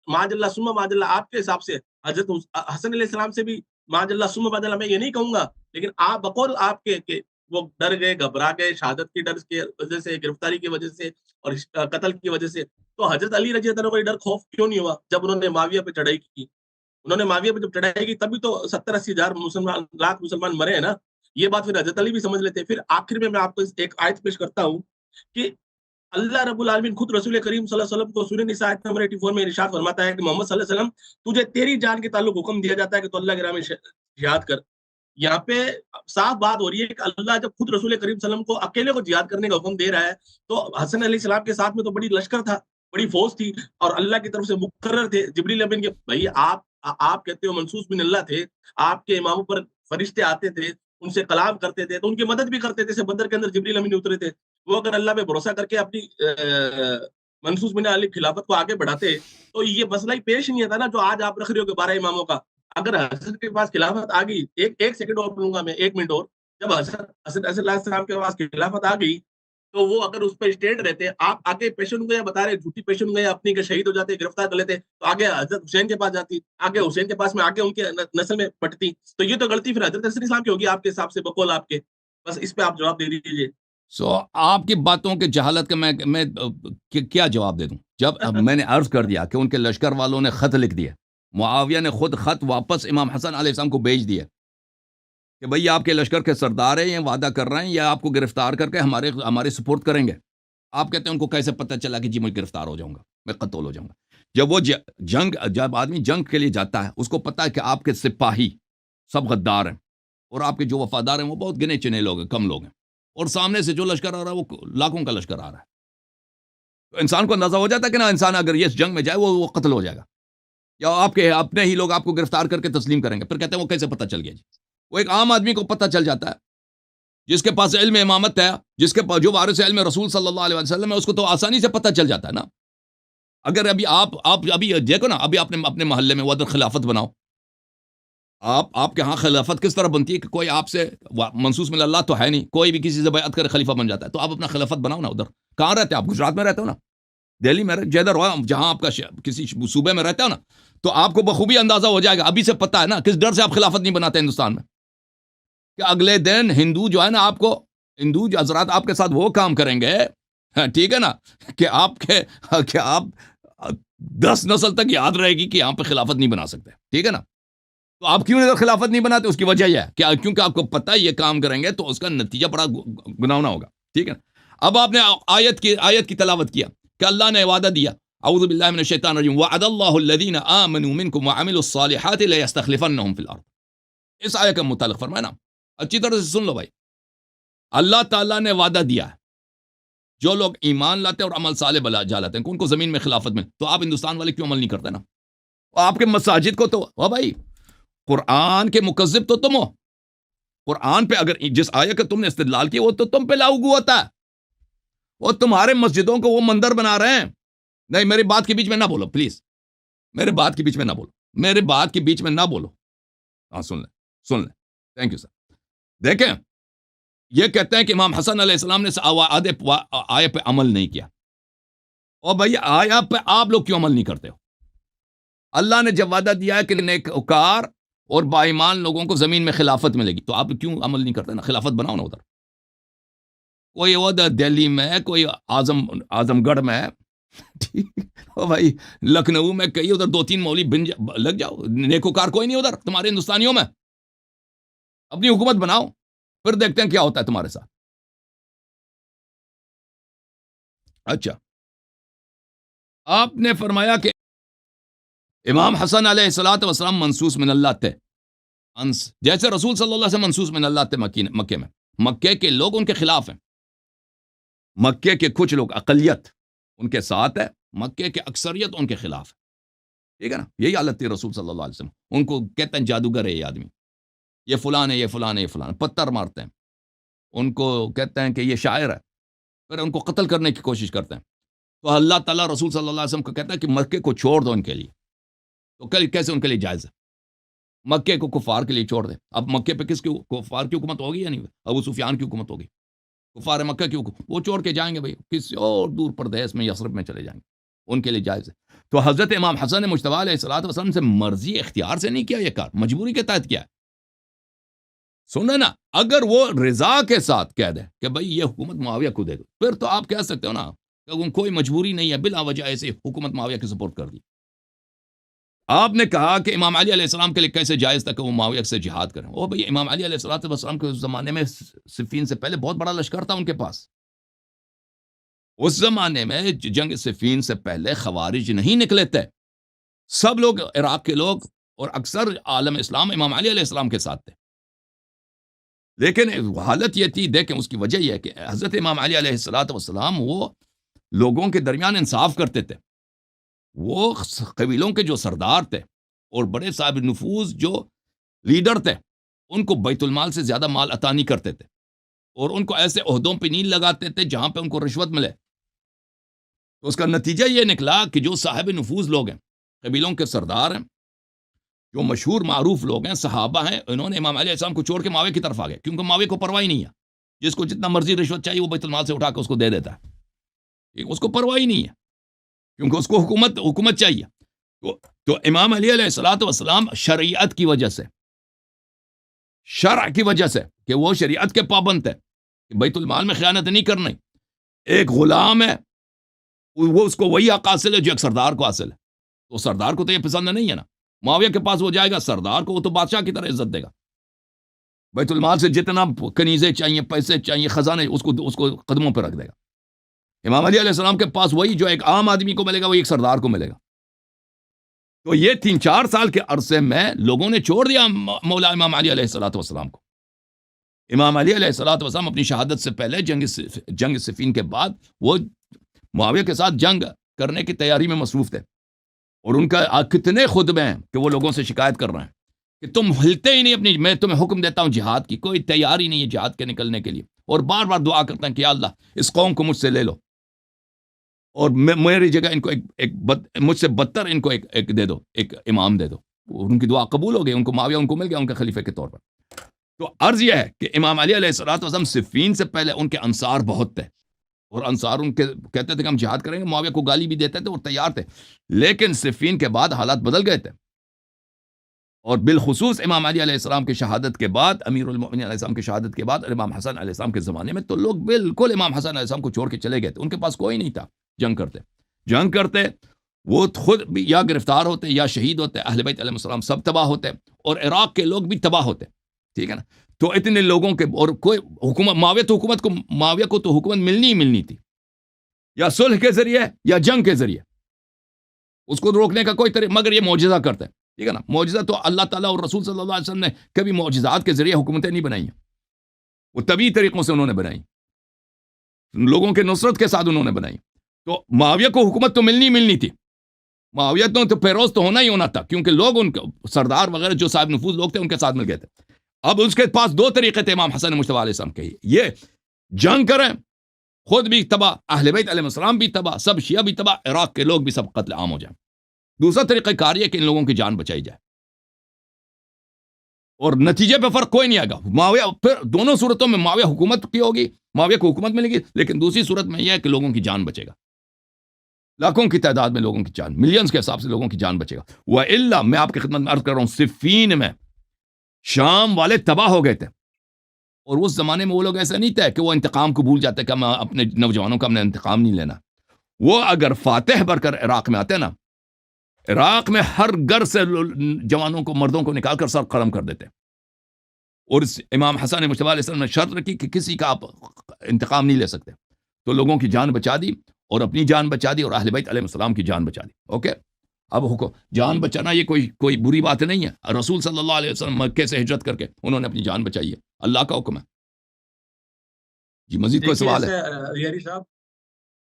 معاذ اللہ سما معاذ اللہ, آپ کے حساب سے حضرت حسن علیہ السلام سے بھی معاذ اللہ سما معاذ اللہ میں یہ نہیں کہوں گا, لیکن آپ بقول آپ کے وہ ڈر گئے, گھبرا گئے, شہادت کی ڈر کی وجہ سے, گرفتاری کی وجہ سے اور قتل کی وجہ سے. تو حضرت علی رضی اللہ عنہ ڈر خوف کیوں نہیں ہوا جب انہوں نے معاویہ پہ چڑھائی کی؟ انہوں نے معاویہ پہ جب چڑھائی کی تبھی تو 70-80 ہزار لاکھ مسلمان مرے ہیں نا. یہ بات پھر حضرت علی بھی سمجھ لیتے. پھر آخر میں آپ کو ایک آیت پیش کرتا ہوں کہ اللہ رب العالمین خود رسول کریم صلی اللہ علیہ وسلم کو سورہ نساء آیت نمبر 84 میں ارشاد فرماتا ہے کہ محمد صلی اللہ علیہ وسلم تجھے تیری جان کے تعلق حکم دیا جاتا ہے کہ تو اللہ کے راہ میں جہاد کر. یہاں پہ صاف بات ہو رہی ہے کہ اللہ جب خود رسول کریم صلی اللہ علیہ وسلم کو اکیلے کو جہاد کرنے کا حکم دے رہا ہے تو حسن علیہ السلام کے ساتھ میں تو بڑی لشکر تھا, بڑی فوج تھی, اور اللہ کی طرف سے مقرر تھے جبریل امین کے بھائی آپ کہتے ہو منصوص بن اللہ تھے, آپ کے اماموں پر فرشتے آتے تھے, ان سے کلام کرتے تھے, تو ان کی مدد بھی کرتے تھے. جیسے بدر کے اندر جبریل امین اترے تھے, وہ اگر اللہ پہ بھروسہ کر کے اپنی منصوص بن علی خلافت کو آگے بڑھاتے تو یہ مسئلہ ہی پیش نہیں آتا نا جو آج آپ رکھ رہے ہو کہ 12 اماموں کا. اگر حضرت کے پاس خلافت آ گئی, ایک سیکنڈ اور لوں گا میں, 1 منٹ اور, جب حضرت علیہ السلام کے پاس خلافت آ گئی تو وہ اگر اس پہ اسٹینڈ رہتے, آپ آگے پیشن گئے بتا رہے جھوٹی پیشن گئے اپنی کے شہید ہو جاتے, گرفتار کر لیتے, تو آگے حضرت حسین کے پاس جاتی, آگے حسین کے پاس میں آگے ان کے نسل میں پٹتی, تو یہ تو غلطی پھر حضرت علیہ السلام کی ہوگی آپ کے حساب سے, بقول آپ کے. بس اس پہ آپ جواب دے دیجیے. آپ کی باتوں کے جہالت کا میں کیا جواب دے دوں جب میں نے عرض کر دیا کہ ان کے لشکر والوں نے خط لکھ دیا, معاویہ نے خود خط واپس امام حسن علیہ السلام کو بھیج دیا کہ بھئی آپ کے لشکر کے سردار ہیں, یہ وعدہ کر رہے ہیں یا آپ کو گرفتار کر کے ہمارے سپورٹ کریں گے. آپ کہتے ہیں ان کو کیسے پتہ چلا کہ جی میں گرفتار ہو جاؤں گا, میں قتل ہو جاؤں گا. جب آدمی جنگ کے لیے جاتا ہے اس کو پتہ ہے کہ آپ کے سپاہی سب غدار ہیں اور آپ کے جو وفادار ہیں وہ بہت گنے چنے لوگ ہیں, کم لوگ ہیں, اور سامنے سے جو لشکر آ رہا ہے وہ لاکھوں کا لشکر آ رہا ہے. تو انسان کو اندازہ ہو جاتا ہے کہ نا انسان اگر یہ جنگ میں جائے وہ قتل ہو جائے گا, یا آپ کے اپنے ہی لوگ آپ کو گرفتار کر کے تسلیم کریں گے. پھر کہتے ہیں وہ کیسے پتہ چل گیا جی. وہ ایک عام آدمی کو پتہ چل جاتا ہے جس کے پاس علم امامت ہے, جس کے پاس جو وارث علم رسول صلی اللہ علیہ وسلم ہے, اس کو تو آسانی سے پتہ چل جاتا ہے نا. اگر ابھی آپ ابھی دیکھو نا, ابھی آپ نے اپنے محلے میں وہ ادھر خلافت بناؤ, آپ کے ہاں خلافت کس طرح بنتی ہے کہ کوئی آپ سے منصوص من اللہ تو ہے نہیں, کوئی بھی کسی سے بیعت کر خلیفہ بن جاتا ہے. تو آپ اپنا خلافت بناؤ نا. ادھر کہاں رہتے ہیں آپ؟ گجرات میں رہتے ہو نا, دہلی میں جدھر ہو, جہاں آپ کا کسی صوبے میں رہتے ہو نا, تو آپ کو بخوبی اندازہ ہو جائے گا ابھی سے پتہ ہے نا کس ڈر سے آپ خلافت نہیں بناتے ہندوستان میں, کہ اگلے دن ہندو جو ہے نا, آپ کو ہندو جو حضرات آپ کے ساتھ وہ کام کریں گے, ٹھیک ہے نا, کہ آپ 10 نسل تک یاد رہے گی کہ یہاں پہ خلافت نہیں بنا سکتے, ٹھیک ہے نا. تو آپ کیوں ادھر خلافت نہیں بناتے؟ اس کی وجہ یہ ہے کہ کیونکہ آپ کو پتہ ہے یہ کام کریں گے تو اس کا نتیجہ بڑا گناونا ہوگا, ٹھیک ہے نا. اب آپ نے آیت کی تلاوت کیا کہ اللہ نے وعدہ دیا, اعوذ باللہ من الشیطان الرجیم, وعد اللہ الذین آمنوا منکم وعملوا الصالحات لیستخلفنہم فی الارض. اس آیت کا متعلق فرمایا نا, اچھی طرح سے سن لو بھائی. اللہ تعالیٰ نے وعدہ دیا ہے جو لوگ ایمان لاتے ہیں اور عمل صالح جالاتے ہیں ان کو زمین میں خلافت میں. تو آپ ہندوستان والے کیوں عمل نہیں کرتے نا؟ آپ کے مساجد کو تو بھائی قرآن کے مکذب تو تم ہو. قرآن پہ اگر جس آیت کا تم نے استدلال کیا وہ تو تم پہ لاگو ہوتا ہے, وہ تمہارے مسجدوں کو وہ مندر بنا رہے ہیں. نہیں, میری بات کے بیچ میں نہ بولو پلیز, میرے بات کے بیچ میں نہ بولو, ہاں سن لیں. Thank you sir. دیکھیں, یہ کہتے ہیں کہ امام حسن علیہ السلام نے آیت پہ عمل نہیں کیا. اور بھائی آیت پہ آپ لوگ کیوں عمل نہیں کرتے ہو؟ اللہ نے جب وعدہ دیا ہے کہ نیکوکار اور باایمان لوگوں کو زمین میں خلافت ملے گی, تو آپ کیوں عمل نہیں کرتے نا؟ خلافت بناؤ نا. ادھر کوئی ادھر دہلی میں, کوئی اعظم گڑھ میں, بھائی لکھنؤ میں, کئی ادھر 2-3 مولوی لگ جاؤ. نیکوکار کوئی نہیں ادھر تمہارے ہندوستانیوں میں. اپنی حکومت بناؤ, پھر دیکھتے ہیں کیا ہوتا ہے تمہارے ساتھ. اچھا, آپ نے فرمایا کہ امام حسن علیہ السلام منصوص من اللہ تھے, جیسے رسول صلی اللہ علیہ وسلم منصوص من اللہ تھے مکے میں. مکے کے لوگ ان کے خلاف ہیں, مکے کے کچھ لوگ اقلیت ان کے ساتھ ہے, مکے کے اکثریت ان کے خلاف ہے, ٹھیک ہے نا. یہی حالت تھی رسول صلی اللہ علیہ وسلم. ان کو کہتے ہیں جادوگر ہے یہ آدمی, یہ فلان ہے, یہ فلان ہے, یہ فلان, پتھر مارتے ہیں. ان کو کہتے ہیں کہ یہ شاعر ہے, پھر ان کو قتل کرنے کی کوشش کرتے ہیں. تو اللہ تعالیٰ رسول صلی اللہ علیہ وسلم کو کہتا ہے کہ مکے کو چھوڑ دو ان کے لیے. تو کیسے ان کے لیے جائز ہے؟ مکے کو کفار کے لیے چھوڑ دیں. اب مکے پہ کس کی کفار کی حکومت ہوگی یا نہیں؟ ابو سفیان کی حکومت ہوگی. کفار مکہ کی حکومت وہ چھوڑ کے جائیں گے بھائی کسی اور دور پردیس میں, یثرب میں چلے جائیں گے, ان کے لیے جائز ہے. تو حضرت امام حسن مجتبیٰ علیہ الصلوۃ والسلام سے مرضی اختیار سے نہیں کیا یہ کار, مجبوری کے تحت کیا ہے. سنیں نا, اگر وہ رضا کے ساتھ کہہ دے کہ بھائی یہ حکومت معاویہ کو دے دو, پھر تو آپ کہہ سکتے ہو نا کہ کوئی مجبوری نہیں ہے, بلا وجہ ایسے حکومت معاویہ کی سپورٹ کر دی. آپ نے کہا کہ امام علی علیہ السلام کے لیے کیسے جائز تھا کہ وہ معاویہ سے جہاد کریں. او بھئی امام علی علیہ السلام کے زمانے میں صفین سے پہلے بہت بڑا لشکر تھا ان کے پاس, اس زمانے میں جنگ صفین سے پہلے خوارج نہیں نکلے تھے، سب لوگ عراق کے لوگ اور اکثر عالم اسلام امام علی علیہ السلام کے ساتھ تھے، لیکن حالت یہ تھی، دیکھیں اس کی وجہ یہ ہے کہ حضرت امام علی علیہ السلام وہ لوگوں کے درمیان انصاف کرتے تھے، وہ قبیلوں کے جو سردار تھے اور بڑے صاحب نفوذ جو لیڈر تھے، ان کو بیت المال سے زیادہ مال عطا نہیں کرتے تھے، اور ان کو ایسے عہدوں پہ نہیں لگاتے تھے جہاں پہ ان کو رشوت ملے۔ تو اس کا نتیجہ یہ نکلا کہ جو صاحب نفوذ لوگ ہیں، قبیلوں کے سردار ہیں، جو مشہور معروف لوگ ہیں، صحابہ ہیں، انہوں نے امام علیہ السلام کو چھوڑ کے معاویہ کی طرف آ گئے، کیونکہ معاویہ کو پرواہ ہی نہیں ہے، جس کو جتنا مرضی رشوت چاہیے وہ بیت المال سے اٹھا کے اس کو دے دیتا ہے، اس کو پرواہ ہی نہیں ہے، کیونکہ اس کو حکومت چاہیے۔ تو امام علی علیہ السلام شریعت کی وجہ سے، شرع کی وجہ سے کہ وہ شریعت کے پابند تھے کہ بیت المال میں خیانت نہیں کرنی، ایک غلام ہے وہ اس کو وہی حق حاصل ہے جو ایک سردار کو حاصل ہے، تو سردار کو تو یہ پسند نہیں ہے نا، معاویہ کے پاس وہ جائے گا، سردار کو وہ تو بادشاہ کی طرح عزت دے گا، بیت المال سے جتنا کنیزیں چاہیے، پیسے چاہیے، خزانے، اس کو قدموں پہ رکھ دے گا۔ امام علی علیہ السلام کے پاس وہی جو ایک عام آدمی کو ملے گا، وہی ایک سردار کو ملے گا۔ تو یہ 3-4 سال کے عرصے میں لوگوں نے چھوڑ دیا مولا امام علی علیہ السلام کو۔ امام علی علیہ السلام اپنی شہادت سے پہلے جنگ صفین کے بعد وہ معاویہ کے ساتھ جنگ کرنے کی تیاری میں مصروف تھے، اور ان کا کتنے خطبے ہیں کہ وہ لوگوں سے شکایت کر رہے ہیں کہ تم ہلتے ہی نہیں اپنی، میں تمہیں حکم دیتا ہوں جہاد کی، کوئی تیاری نہیں ہے جہاد کے نکلنے کے لیے، اور بار بار دعا کرتے ہیں کہ یا اللہ اس قوم کو مجھ سے لے لو، اور میری جگہ ان کو مجھ سے بدتر ان کو ایک دے دو، ایک امام دے دو۔ ان کی دعا قبول ہو گئی، ان کو معاویہ ان کو مل گیا ان کے خلیفہ کے طور پر۔ تو عرض یہ ہے کہ امام علی علیہ السلام صفین سے پہلے ان کے انصار بہت تھے، اور انصار ان کے کہتے تھے کہ ہم جہاد کریں گے، معاویہ کو گالی بھی دیتے تھے اور تیار تھے، لیکن صفین کے بعد حالات بدل گئے تھے، اور بالخصوص امام علی علیہ السلام کی شہادت کے بعد، امیر المؤمنین علیہ السلام کی شہادت کے بعد، اور امام حسن علیہ السلام کے زمانے میں تو لوگ بالکل امام حسن علیہ السلام کو چھوڑ کے چلے گئے تھے، ان کے پاس کوئی نہیں تھا جنگ کرتے وہ خود بھی یا گرفتار ہوتے یا شہید ہوتے، اہل بیت علیہ السلام سب تباہ ہوتے، اور عراق کے لوگ بھی تباہ ہوتے، ٹھیک ہے نا۔ تو اتنے لوگوں کے، اور کوئی حکومت، معاویہ کو تو حکومت ملنی تھی، یا صلح کے ذریعے یا جنگ کے ذریعے، اس کو روکنے کا کوئی طریقہ، مگر یہ معجزہ کرتے ہیں، ٹھیک ہے نا۔ معجزہ تو اللہ تعالیٰ اور رسول صلی اللہ علیہ وسلم نے کبھی معجزات کے ذریعے حکومتیں نہیں بنائی ہیں، وہ طبی طریقوں سے انہوں نے بنائی، لوگوں کے نصرت کے ساتھ انہوں نے بنائی۔ تو معاویہ کو حکومت تو ملنی تھی، معاویہ تو پیروز تو ہونا تھا، کیونکہ لوگ ان کے سردار وغیرہ جو صاحب نفوذ لوگ تھے ان کے ساتھ مل گئے تھے۔ اب اس کے پاس 2 طریقے تھے امام حسن مجتبیٰ علیہ السلام کے، یہ جنگ کریں، خود بھی تباہ، اہل بیت علیہ السلام بھی تباہ، سب شیعہ بھی تباہ، عراق کے لوگ بھی سب قتل عام ہو جائیں۔ دوسرا طریقہ کار یہ کہ ان لوگوں کی جان بچائی جائے، اور نتیجے پہ فرق کوئی نہیں آئے گا۔ معاویہ، پھر دونوں صورتوں میں معاویہ حکومت کی ہوگی، معاویہ کو حکومت ملے گی، لیکن دوسری صورت میں یہ ہے کہ لوگوں کی جان بچے گا، لاکھوں کی تعداد میں لوگوں کی جان، ملینز کے حساب سے لوگوں کی جان بچے گا۔ وَإِلَّا، میں آپ کی خدمت میں عرض کر رہا ہوں، صفین میں شام والے تباہ ہو گئے تھے، اور اس زمانے میں وہ لوگ ایسے نہیں تھے کہ وہ انتقام کو بھول جاتے کہ ہم اپنے نوجوانوں کا، ہم نے انتقام نہیں لینا۔ وہ اگر فاتح بن کر عراق میں آتے نا، عراق میں ہر گھر سے جوانوں کو، مردوں کو نکال کر سر قلم کر دیتے، اور امام حسن مجتبیٰ علیہ السلام نے شرط رکھی کہ کسی کا آپ انتقام نہیں لے سکتے، تو لوگوں کی جان بچا دی، اور اپنی جان بچا دی، اور اہل بیت علیہ السلام کی جان بچا دی۔ اوکے، اب جان بچانا یہ کوئی بری بات نہیں ہے، رسول صلی اللہ علیہ وسلم مکے سے ہجرت کر کے انہوں نے اپنی جان بچائی ہے، اللہ کا حکم ہے۔ جی، مزید کوئی سوال ہے؟ یاری صاحب،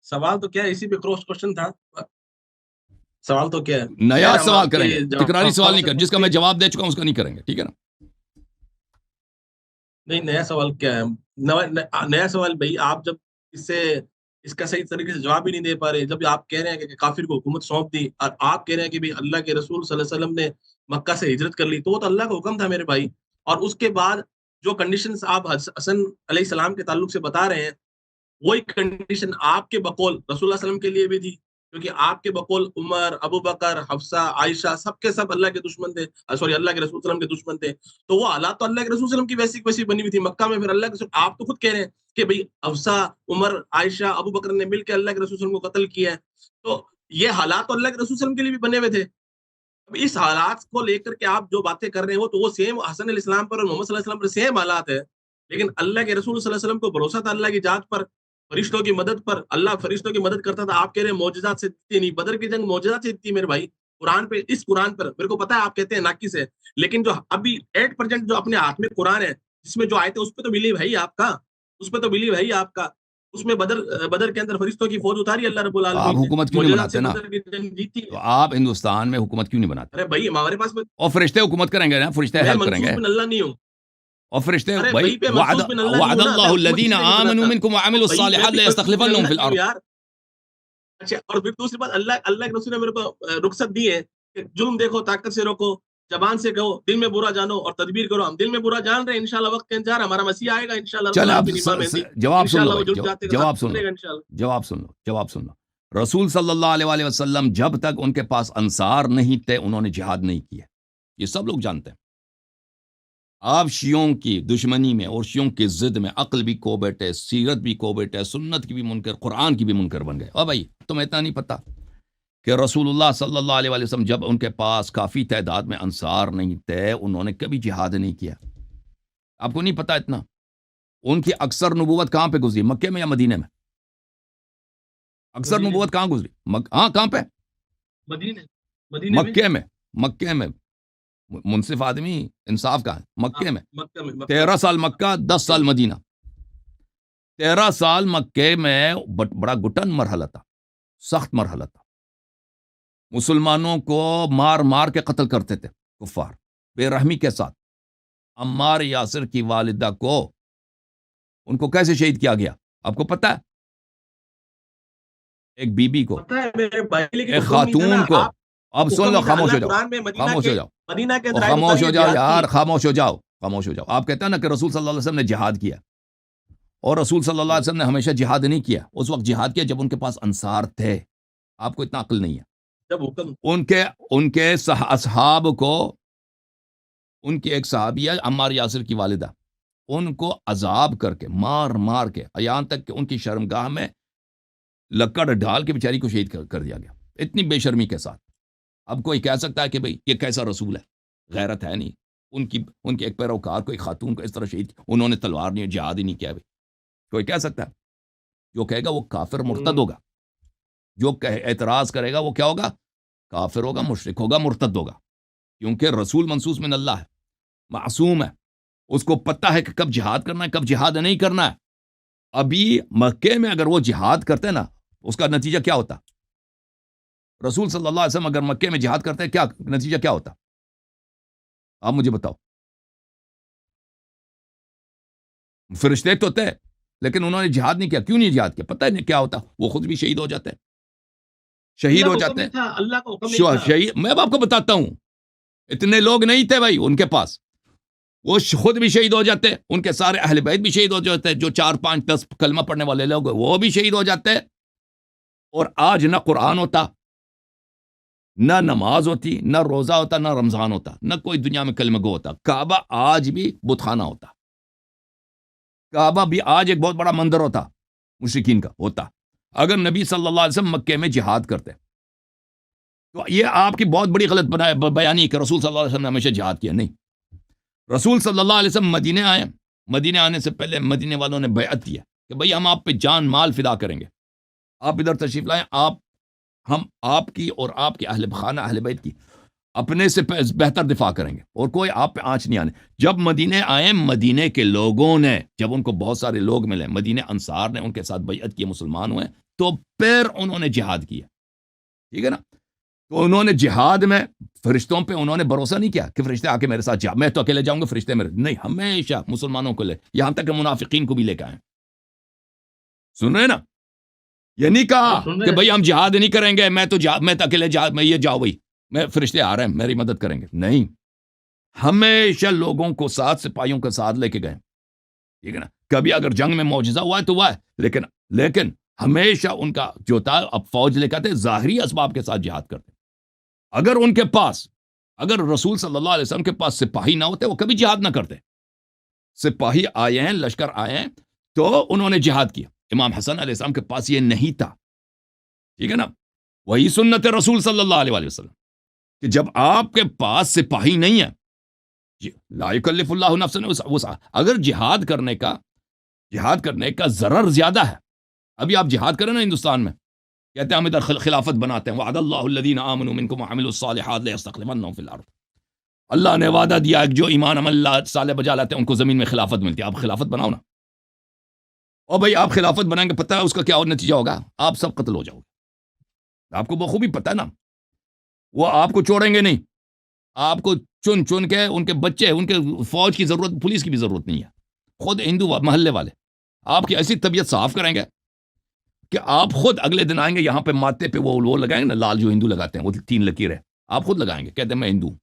سوال تو کیا ہے، اسی پہ کراس کوشچن تھا، سوال تو کیا ہے، نیا سوال کریں گے، تکراری سوال نہیں کریں، جس کا میں جواب دے چکا ہوں اس کا نہیں کریں گے، ٹھیک ہے نا۔ نہیں، نیا سوال کیا ہے؟ نیا سوال بھائی، آپ جب اس کا صحیح طریقے سے جواب ہی نہیں دے پا رہے، جب آپ کہہ رہے ہیں کہ کافر کو حکومت سونپ دی، اور آپ کہہ رہے ہیں کہ اللہ کے رسول صلی اللہ علیہ وسلم نے مکہ سے ہجرت کر لی، تو وہ تو اللہ کا حکم تھا میرے بھائی، اور اس کے بعد جو کنڈیشنز آپ حسن علیہ السلام کے تعلق سے بتا رہے ہیں، وہی کنڈیشن آپ کے بقول رسول اللہ علیہ وسلم کے لیے بھی تھی، کیونکہ آپ کے بقول عمر، ابو بکر، حفصہ، عائشہ سب کے سب اللہ کے دشمن تھے، سوری، اللہ کے رسول صلی اللہ علیہ وسلم کے دشمن تھے، تو وہ حالات تو اللہ کے رسول صلی اللہ علیہ وسلم کی ویسی بنی ہوئی تھی مکہ میں، پھر اللہ کے آپ تو خود کہہ رہے ہیں کہ بھئی حفصہ، عمر، عائشہ، ابو بکر نے مل کے اللہ کے رسول صلی اللہ علیہ وسلم کو قتل کیا ہے، تو یہ حالات تو اللہ کے رسول صلی اللہ علیہ وسلم کے لیے بھی بنے ہوئے تھے۔ اب اس حالات کو لے کر کے آپ جو باتیں کر رہے ہیں، وہ تو وہ سیم حسن علیہ السلام پر اور محمد صلی اللہ علیہ وسلم پر سیم حالات ہے، لیکن اللہ کے رسول صلی اللہ علیہ وسلم کو بھروسہ تھا اللہ کی ذات پر، فرشتوں کی مدد پر اللہ فرشتوں کی مدد کرتا تھا. آپ کہہ رہے ہیں معجزات سے جیتی نہیں. بدر کی جنگ معجزات سے جیتی میرے بھائی. قرآن پہ, اس قرآن پر میرے کو پتا ہے آپ کہتے ہیں ناقص ہے, لیکن جو ابھی 8% جو اپنے ہاتھ میں قرآن ہے جس میں جو آئے تھے اس پہ تو بلیو ہے ہی آپ کا, اس پہ تو بلیو ہے ہی آپ کا. اس میں بدر کے اندر فرشتوں کی فوج اتاری اللہ رب تو آپ العالمین نے, حکومت کیوں نہیں معجزات سے بناتے نا؟ بدر کی جنگ جیتی تو ہے. آپ ہندوستان میں حکومت کیوں نہیں بناتے؟ ارے بھائی ہمارے پاس اور فرشتے حکومت کریں گے نا, فرشتے میں ہیلپ کریں منصوص گے. بن اللہ نہیں ہوں. اور فرشتے ارے بھائی وہی پہ منصوص بن اللہ نہیں وعد ہوں نا, میں اللہ حکومت الذین اس لیے نہیں آمنوا بناتا. منکم وعملوا بھائی میں الصالحات بھی منصوص بن لیستخلفنهم اللہ فی نہیں ہوں الارض. یار. اچھا, اور پھر دوسری بات, اللہ کے رسول نے میرے کو رخصت دی ہے کہ جرم دیکھو طاقت سے روکو, زبان سے کہو, دل میں برا جانو اور تدبیر کرو. ہم دل میں برا جان رہے ہیں, انشاءاللہ وقت کا انتظار, ہمارا مسیح آئے گا انشاءاللہ رب چل اب العالمین, امام مہدی, جواب سن لو انشاءاللہ وہ بھائی, جرم جاتے کا جواب خاتمہ سن لو, کرے گا انشاءاللہ. جواب سن لو. رسول صلی اللہ علیہ وسلم جب تک ان کے پاس انصار نہیں تھے انہوں نے جہاد نہیں کیا, یہ سب لوگ جانتے ہیں. آپ شیعوں کی دشمنی میں اور شیعوں کی ضد میں عقل بھی کو بیٹے, سیرت بھی کو بیٹے, سنت کی بھی منکر, قرآن کی بھی منکر بن گئے. اور بھائی تمہیں اتنا نہیں پتا کہ رسول اللہ صلی اللہ علیہ وسلم جب ان کے پاس کافی تعداد میں انصار نہیں تھے انہوں نے کبھی جہاد نہیں کیا؟ آپ کو نہیں پتا اتنا؟ ان کی اکثر نبوت کہاں پہ گزری, مکے میں یا مدینے میں؟ اکثر نبوت کہاں گزری؟ ہاں کہاں پہ؟ مدینے مکے میں. منصف آدمی انصاف کا ہے, مکے میں. مکہ میں 13 سال مکہ, 10 سال مدینہ. 13 سال مکے میں بڑا گٹن مرحلہ تھا, سخت مرحلہ تھا. مسلمانوں کو مار مار کے قتل کرتے تھے کفار, بے رحمی کے ساتھ. عمار یاسر کی والدہ کو ان کو کیسے شہید کیا گیا آپ کو پتا ہے؟ ایک بی بی کو, ایک خاتون کو. اب سن لو, خاموش ہو جاؤ, خاموش ہو جاؤ, خاموش ہو جاؤ یار, خاموش ہو جاؤ, خاموش ہو جاؤ. آپ کہتے ہیں نا کہ رسول صلی اللہ علیہ وسلم نے جہاد کیا, اور رسول صلی اللہ علیہ وسلم نے ہمیشہ جہاد نہیں کیا. اس وقت جہاد کیا جب ان کے پاس انصار تھے. آپ کو اتنا عقل نہیں ہے. ان کے اصحاب کو, ان کی ایک صحابیہ عمار یاسر کی والدہ, ان کو عذاب کر کے مار مار کے یہاں تک کہ ان کی شرمگاہ میں لکڑ ڈال کے بیچاری کو شہید کر دیا گیا, اتنی بے شرمی کے ساتھ. اب کوئی کہہ سکتا ہے کہ بھئی یہ کیسا رسول ہے؟ غیرت ہے نہیں. ان کی ایک پیروکار کو, ایک خاتون کو اس طرح شہید, انہوں نے تلوار نہیں, جہاد ہی نہیں کیا. بھئی کوئی کہہ سکتا ہے؟ جو کہے گا وہ کافر مرتد ہوگا, جو اعتراض کرے گا وہ کیا ہوگا؟ کافر ہوگا, مشرک ہوگا, مرتد ہوگا. کیونکہ رسول منصوص من اللہ ہے, معصوم ہے, اس کو پتہ ہے کہ کب جہاد کرنا ہے, کب جہاد نہیں کرنا ہے. ابھی مکے میں اگر وہ جہاد کرتے نا, اس کا نتیجہ کیا ہوتا؟ رسول صلی اللہ علیہ وسلم اگر مکے میں جہاد کرتے کیا نتیجہ کیا ہوتا؟ آپ مجھے بتاؤ. فرشتے تو تھے لیکن انہوں نے جہاد نہیں کیا. کیوں نہیں جہاد کیا؟ پتہ ہے کیا ہوتا؟ وہ خود بھی شہید ہو جاتے ہیں, شہید ہو جاتے ہیں. شہید میں آپ کو بتاتا ہوں, اتنے لوگ نہیں تھے بھائی ان کے پاس, وہ خود بھی شہید ہو جاتے, ان کے سارے اہل بیت بھی شہید ہو جاتے, جو 4 5 10 کلمہ پڑھنے والے لوگ وہ بھی شہید ہو جاتے. اور آج نہ قرآن ہوتا, نہ نماز ہوتی, نہ روزہ ہوتا, نہ رمضان ہوتا, نہ کوئی دنیا میں کلمہ گو ہوتا. کعبہ آج بھی بت خانہ ہوتا, کعبہ بھی آج ایک بہت بڑا مندر ہوتا مشرکین کا ہوتا, اگر نبی صلی اللہ علیہ وسلم مکے میں جہاد کرتے. تو یہ آپ کی بہت بڑی غلط بیانی ہے کہ رسول صلی اللہ علیہ وسلم نے ہمیشہ جہاد کیا. نہیں, رسول صلی اللہ علیہ وسلم مدینے آئے, مدینے آنے سے پہلے مدینے والوں نے بیعت دیا کہ بھئی ہم آپ پہ جان مال فدا کریں گے, آپ ادھر تشریف لائیں, ہم آپ کی اور آپ کے اہل خانہ اہل بیت کی اپنے سے بہتر دفاع کریں گے, اور کوئی آپ پہ آنچ نہیں آنے. جب مدینے آئے, مدینے کے لوگوں نے, جب ان کو بہت سارے لوگ ملے, مدینے انصار نے ان کے ساتھ بیعت کی, مسلمان ہوئے, تو پھر انہوں نے جہاد کیا. ٹھیک ہے نا؟ تو انہوں نے جہاد میں فرشتوں پہ انہوں نے بھروسہ نہیں کیا کہ فرشتے آ کے میرے ساتھ میں تو اکیلے جاؤں گا, فرشتے میرے نہیں, ہمیشہ مسلمانوں کو لے, یہاں تک کہ منافقین کو بھی لے کے آئے. سن رہے نا؟ یہ نہیں کہا کہ بھئی ہم جہاد نہیں کریں گے, میں تو اکیلے میں یہ جاؤ بھئی, میں فرشتے آ رہے ہیں میری مدد کریں گے. نہیں, ہمیشہ لوگوں کو ساتھ, سپاہیوں کے ساتھ لے کے گئے. ٹھیک ہے نا؟ کبھی اگر جنگ میں معجزہ ہوا ہے تو ہوا ہے, لیکن ہمیشہ ان کا جو تھا, اب فوج لے کے آتے, ظاہری اسباب کے ساتھ جہاد کرتے. اگر ان کے پاس, اگر رسول صلی اللہ علیہ وسلم کے پاس سپاہی نہ ہوتے, وہ کبھی جہاد نہ کرتے. سپاہی آئے ہیں, لشکر آئے ہیں, تو انہوں نے جہاد کیا. امام حسن علیہ السلام کے پاس یہ نہیں تھا. ٹھیک ہے نا؟ وہی سنت رسول صلی اللہ علیہ وسلم کہ جب آپ کے پاس سپاہی نہیں ہے, لا یکلف اللہ نفسا وسعہا, اگر جہاد کرنے کا ضرر زیادہ ہے, ابھی آپ جہاد کریں نا ہندوستان میں، کہتے ہیں ہم ادھر خلافت بناتے ہیں، وعد اللہ الذین آمنوا منکم وعملوا الصالحات لیستخلفنہم فی الارض، اللہ نے وعدہ دیا کہ جو ایمان عمل اللہ صالح بجا لاتے ہیں ان کو زمین میں خلافت ملتی ہے، آپ خلافت بناؤ نا۔ اور بھائی آپ خلافت بنائیں گے، پتہ ہے اس کا کیا اور نتیجہ ہوگا؟ آپ سب قتل ہو جاؤ گے، آپ کو بخوبی پتہ ہے نا۔ وہ آپ کو چھوڑیں گے نہیں، آپ کو چن چن کے ان کے بچے، ان کے فوج کی ضرورت، پولیس کی بھی ضرورت نہیں ہے، خود ہندو محلے والے آپ کی ایسی طبیعت صاف کریں گے کہ آپ خود اگلے دن آئیں گے یہاں پہ ماتھے پہ وہ لگائیں گے نا لال، جو ہندو لگاتے ہیں وہ 3 لکیریں، آپ خود لگائیں گے، کہتے ہیں میں ہندو ہوں،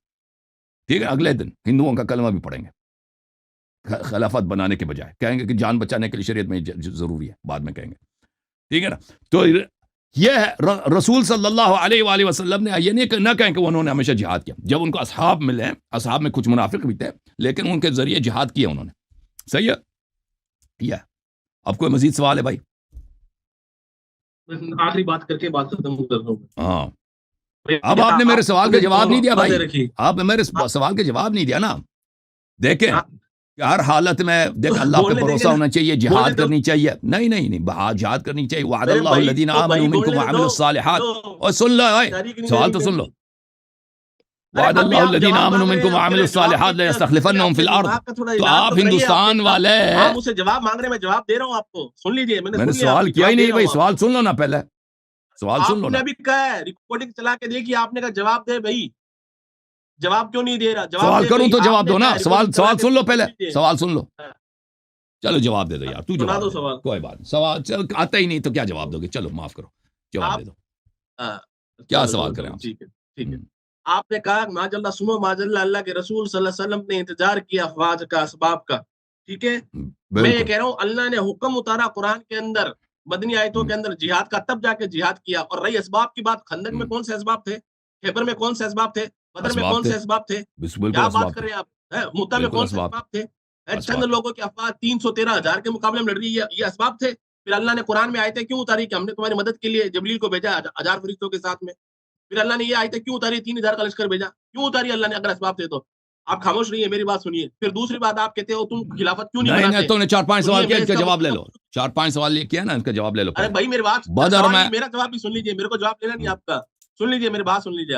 ٹھیک ہے، اگلے دن ہندوؤں کا کلمہ بھی پڑھیں گے، خلافت بنانے کے بجائے کہیں گے کہ جان بچانے کے لیے شریعت میں ضروری ہے، بعد میں کہیں گے، ٹھیک ہے نا۔ تو یہ ہے رسول صلی اللہ علیہ وآلہ وسلم نے یہ نہ کہیں کہ انہوں نے ہمیشہ جہاد کیا، جب ان کو اصحاب ملے، اصحاب میں کچھ منافق بھی تھے لیکن ان کے ذریعے جہاد کیا انہوں نے، صحیح ہے۔ یہ اب کوئی مزید سوال ہے بھائی؟ آخری بات کر کے بات ختم کر دوں۔ ہاں، اب آپ نے میرے سوال کا جواب نہیں دیا بھائی، آپ نے میرے سوال کا جواب نہیں دیا نا۔ دیکھیں کہ ہر حالت میں دیکھ اللہ پہ بھروسہ ہونا چاہیے، جہاد کرنی چاہیے، نہیں جہاد کرنی چاہیے، وعد اللہ الذین آمنوا منکم وعملوا الصالحات، اور سن لو سوال تو سن لو، وعد اللہ الذین آمنوا منکم وعملوا الصالحات لیستخلفنہم فی الارض۔ تو آپ ہندوستان والے، آپ مجھ سے جواب مانگ رہے ہیں، میں جواب دے رہا ہوں آپ کو، سن لیجئے، میں نے سوال کیا ہی نہیں بھائی، سوال سن لو نا پہلے، سوال سن لو نا۔ آپ نے ابھی کہا ہے، ریکارڈنگ چلا کے دیکھیے، آپ نے کہا جواب دے بھائی، جواب کیوں نہیں دے رہا؟ سوال کروں تو جواب دو نا، سوال سن لو پہلے، سوال سن لو، چلو جواب دے دو یار، تو جواب دے دو، کوئی بات، سوال آتا ہی نہیں تو کیا جواب دو گے، چلو معاف کرو، جواب دے دو، کیا سوال کریں آپ؟ ٹھیک ہے، آپ نے کہا ماج اللہ سمو ماج اللہ، اللہ کے رسول صلی اللہ علیہ وسلم نے انتظار کیا افواج کا، اسباب کا، ٹھیک ہے۔ میں یہ کہہ رہا ہوں اللہ نے حکم اتارا قرآن کے اندر، مدنی آیتوں کے اندر جہاد کا، تب جا کے جہاد کیا۔ اور رہی اسباب کی بات، خندق میں کون سے اسباب تھے؟ خیبر میں کون سے اسباب تھے؟ بدر میں کون سے اسباب تھے؟ کیا بات کر رہے ہیں آپ؟ مؤتہ میں کون سے اسباب تھے؟ چند لوگوں کی افواج 313,000 کے مقابلے میں لڑ رہی ہے، یہ اسباب تھے؟ پھر اللہ نے قرآن میں آیتیں کیوں اتاری کہ ہم نے تمہاری مدد کے لیے جبریل کو بھیجا 1000 فرشتوں کے ساتھ میں؟ پھر اللہ نے یہ آیتیں کیوں اتاری، 3000 کا لشکر بھیجا کیوں اتاری اللہ نے؟ اگر اسباب تھے تو آپ خاموش رہیے، میری بات سنیے۔ پھر دوسری بات آپ کہتے ہو تم خلافت کیوں نہیں بناتے؟ تم نے 4-5 سوال کیا، ان کا جواب لے لو، 4-5 سوال کیا نا، ان کا جواب لے لو۔ ارے بھائی میری بات، بدر میں میرا جواب بھی سن لیجیے، میرے کو جواب لینا نہیں آپ کا، سن لیجیے میری بات سن لیجیے۔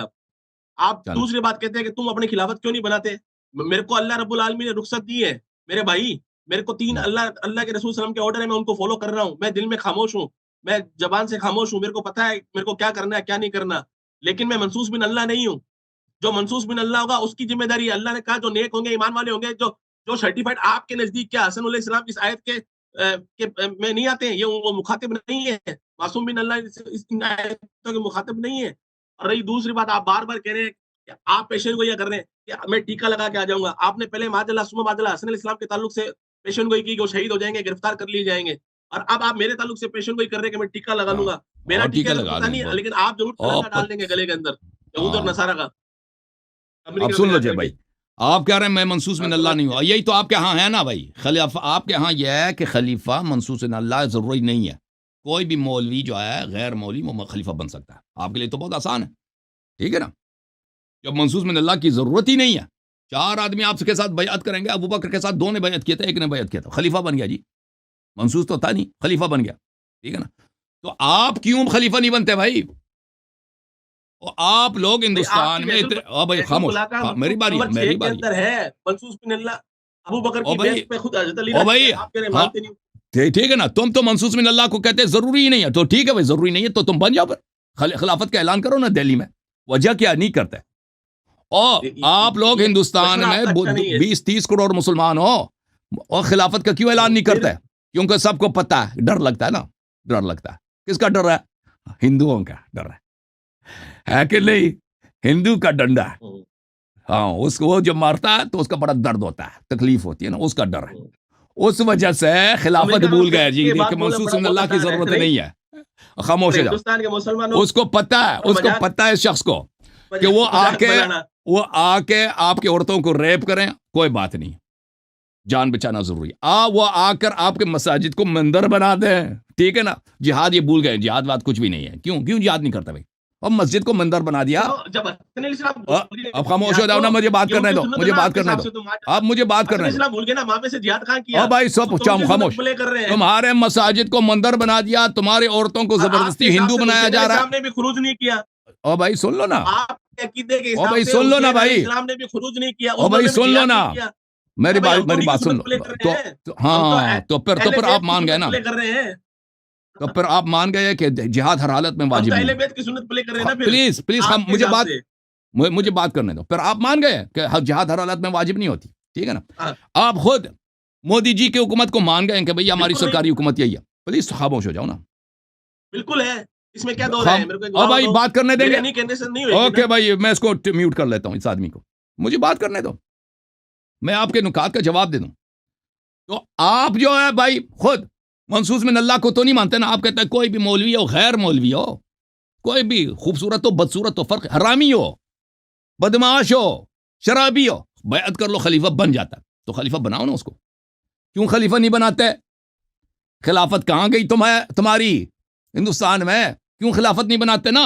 آپ دوسری بات کہتے ہیں کہ تم اپنی خلافت کیوں نہیں بناتے؟ میرے کو اللہ رب العالمین نے رخصت دی ہے میرے بھائی، میرے کو 3 اللہ کے رسول صلی اللہ علیہ وسلم کے آرڈر ہے، میں ان کو فالو کر رہا ہوں، میں دل میں خاموش ہوں، میں زبان سے خاموش ہوں، میرے کو پتا ہے میرے کو کیا کرنا ہے کیا نہیں کرنا، لیکن میں منصوص بن اللہ نہیں ہوں۔ جو منصوص بن اللہ ہوگا اس کی ذمہ داری ہے۔ اللہ نے کہا جو نیک ہوں گے، ایمان والے ہوں گے، جو سرٹیفائڈ آپ کے نزدیک کیا حسن علیہ السلام اس آیت کے میں نہیں آتے ہیں، یہ وہ مخاطب نہیں ہے، معصوم بن اللہ اس آیتوں کے مخاطب نہیں ہے۔ اور رہی دوسری بات، آپ بار بار کہہ رہے ہیں کہ آپ پیشن گوئی کر رہے ہیں کہ میں ٹیکا لگا کے آ جاؤں گا۔ آپ نے پہلے ماج اللہ سما ماج اللہ حسن علیہ السلام کے تعلق سے پیشن گوئی کی کہ وہ شہید ہو جائیں گے، گرفتار کر لیے جائیں گے، اور اب آپ میرے تعلق سے پیشن گوئی کر رہے ہیں کہ میں ٹیکا لگا لوں گا۔ میرا ٹیکا پتا نہیں ہے، لیکن آپ ضرور تلنگا ڈال دیں گے گلے کے اندر، یہود اور نصارہ کا۔ اب سن لو جی بھائی، آپ کہہ رہے ہیں میں منصوص من اللہ نہیں ہوں، یہی تو آپ کے ہاں ہے نا بھائی، خلیفہ آپ کے ہاں یہ ہے کہ خلیفہ منصوص من اللہ ضروری نہیں ہے، کوئی بھی مولوی جو ہے غیر مولوی وہ خلیفہ بن سکتا ہے، آپ کے لیے تو بہت آسان ہے، ٹھیک ہے نا۔ جب منصوص من اللہ کی ضرورت ہی نہیں ہے، 4 آدمی آپ کے ساتھ بیعت کریں گے، ابو بکر کے ساتھ 2 نے بیعت کیا تھا، 1 نے بیعت کیا تھا، خلیفہ بن گیا جی، منصوص تو تھا نہیں، خلیفہ بن گیا، ٹھیک ہے نا۔ تو آپ کیوں خلیفہ نہیں بنتے بھائی؟ آپ لوگ ہندوستان میں بھائی خاموش، میری باری ہے منصوص بن اللہ، ابو بکر کی بیعت پہ خود حضرت علی آپ کہہ رہے مانتے نہیں، ٹھیک ہے نا۔ تم تو منصوص من اللہ کو کہتے ہیں ضروری ہی نہیں ہے، تو ٹھیک ہے بھائی ضروری نہیں ہے تو تم بن جاؤ، خلافت کا اعلان کرو نا دہلی میں، وجہ کیا نہیں کرتے؟ اور آپ لوگ ہندوستان میں 20-30 کروڑ مسلمان ہو اور خلافت کا کیوں اعلان نہیں کرتے؟ کیونکہ سب کو پتہ ہے، ڈر لگتا ہے نا، ڈر لگتا ہے۔ کس کا ڈر ہے؟ ہندوؤں کا ڈر ہے کہ نہیں؟ ہندو کا ڈنڈا ہے، ہاں، اس کو جو مارتا ہے تو اس کا بڑا درد ہوتا ہے، تکلیف ہوتی ہے نا، اس کا ڈر ہے، اس وجہ سے خلافت بھول گئے جی، کہ منصوص من اللہ کی ضرورت نہیں ہے، خاموش ہو جاؤ۔ اس کو پتہ ہے، اس کو پتہ ہے اس شخص کو کہ وہ آ کے آپ کے عورتوں کو ریپ کریں، کوئی بات نہیں، جان بچانا ضروری ہے، وہ آ کر آپ کے مساجد کو مندر بنا دیں، ٹھیک ہے نا۔ جہاد یہ بھول گئے، جہاد بات کچھ بھی نہیں ہے، کیوں جہاد نہیں کرتا بھائی؟ اور مسجد کو مندر بنا دیا. جب حسن علی صاحب اب خاموش ہو جاؤ نا, مجھے بات کرنے دو, مجھے بات کرنے دو, آپ مجھے بات کرنے دو. بھول گئے نا وہاں پہ سے جہاد کہاں کیا. او بھائی سب خاموش, تمہارے مساجد کو مندر بنا دیا, تمہاری عورتوں کو زبردستی ہندو بنایا جا رہا ہے. اسلام نے بھی خروج نہیں کیا. او بھائی سن لو نا, آپ کے عقیدے کے او حساب بھائی سے سن لو نا بھائی, اسلام نے بھی خروج نہیں کیا. او بھائی سن لو نا, میری بات سن لو. تو ہاں تو پھر آپ مان گئے نا, تو پھر آپ مان گئے کہ جہاد ہر حالت میں واجب اہل نہیں. بیت کی سنت پلے کر رہے ہیں نا. پلیز مجھے بات کرنے دو. پھر آپ مان گئے کہ جہاد ہر حالت میں واجب نہیں ہوتی, ٹھیک ہے نا. آپ خود مودی جی کی حکومت کو مان گئے کہ بھئی ہماری سرکاری حکومت یہی ہے. پلیز خاموش ہو جاؤ نا. بالکل ہے, اس میں کیا دو رہے ہیں. میرے کو اور بھائی بات کرنے دیں گے. نہیں کہنے سے نہیں ہوئی. اوکے بھائی, میں اس کو میوٹ کر لیتا ہوں, اس آدمی کو مجھے بات کرنے دو, میں آپ کے نکات کا جواب دے دوں. تو آپ جو ہے بھائی خود منصوص من اللہ کو تو نہیں مانتے نا. آپ کہتے ہیں کوئی بھی مولوی ہو, غیر مولوی ہو, کوئی بھی خوبصورت ہو بدصورت ہو, فرق, حرامی ہو, بدمعاش ہو, شرابی ہو, بیعت کر لو, خلیفہ بن جاتا ہے. تو خلیفہ بناؤ نا اس کو. کیوں خلیفہ نہیں بناتے؟ خلافت کہاں گئی تمہاری ہندوستان میں؟ کیوں خلافت نہیں بناتے نا؟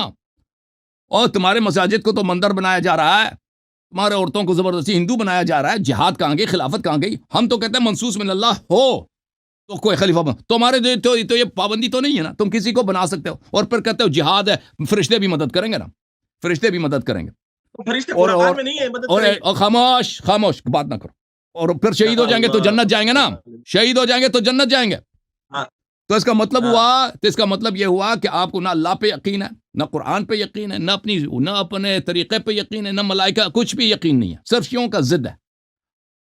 اور تمہارے مساجد کو تو مندر بنایا جا رہا ہے, تمہارے عورتوں کو زبردستی ہندو بنایا جا رہا ہے. جہاد کہاں گئی, خلافت کہاں گئی؟ ہم تو کہتے ہیں منصوص من اللہ ہو تو کوئی خلیفہ بن. تمہارے تو یہ پابندی تو نہیں ہے نا, تم کسی کو بنا سکتے ہو. اور پھر کہتے ہو جہاد ہے, فرشتے بھی مدد کریں گے نا, فرشتے بھی مدد کریں گے. اور خاموش بات نہ کرو. اور پھر شہید ہو جائیں گے تو جنت جائیں گے نا, شہید ہو جائیں گے تو جنت جائیں گے. تو اس کا مطلب یہ ہوا کہ آپ کو نہ اللہ پہ یقین ہے, نہ قرآن پہ یقین ہے, نہ اپنے طریقے پہ یقین ہے, نہ ملائکہ, کچھ بھی یقین نہیں ہے, صرف شیعوں کا ضد ہے.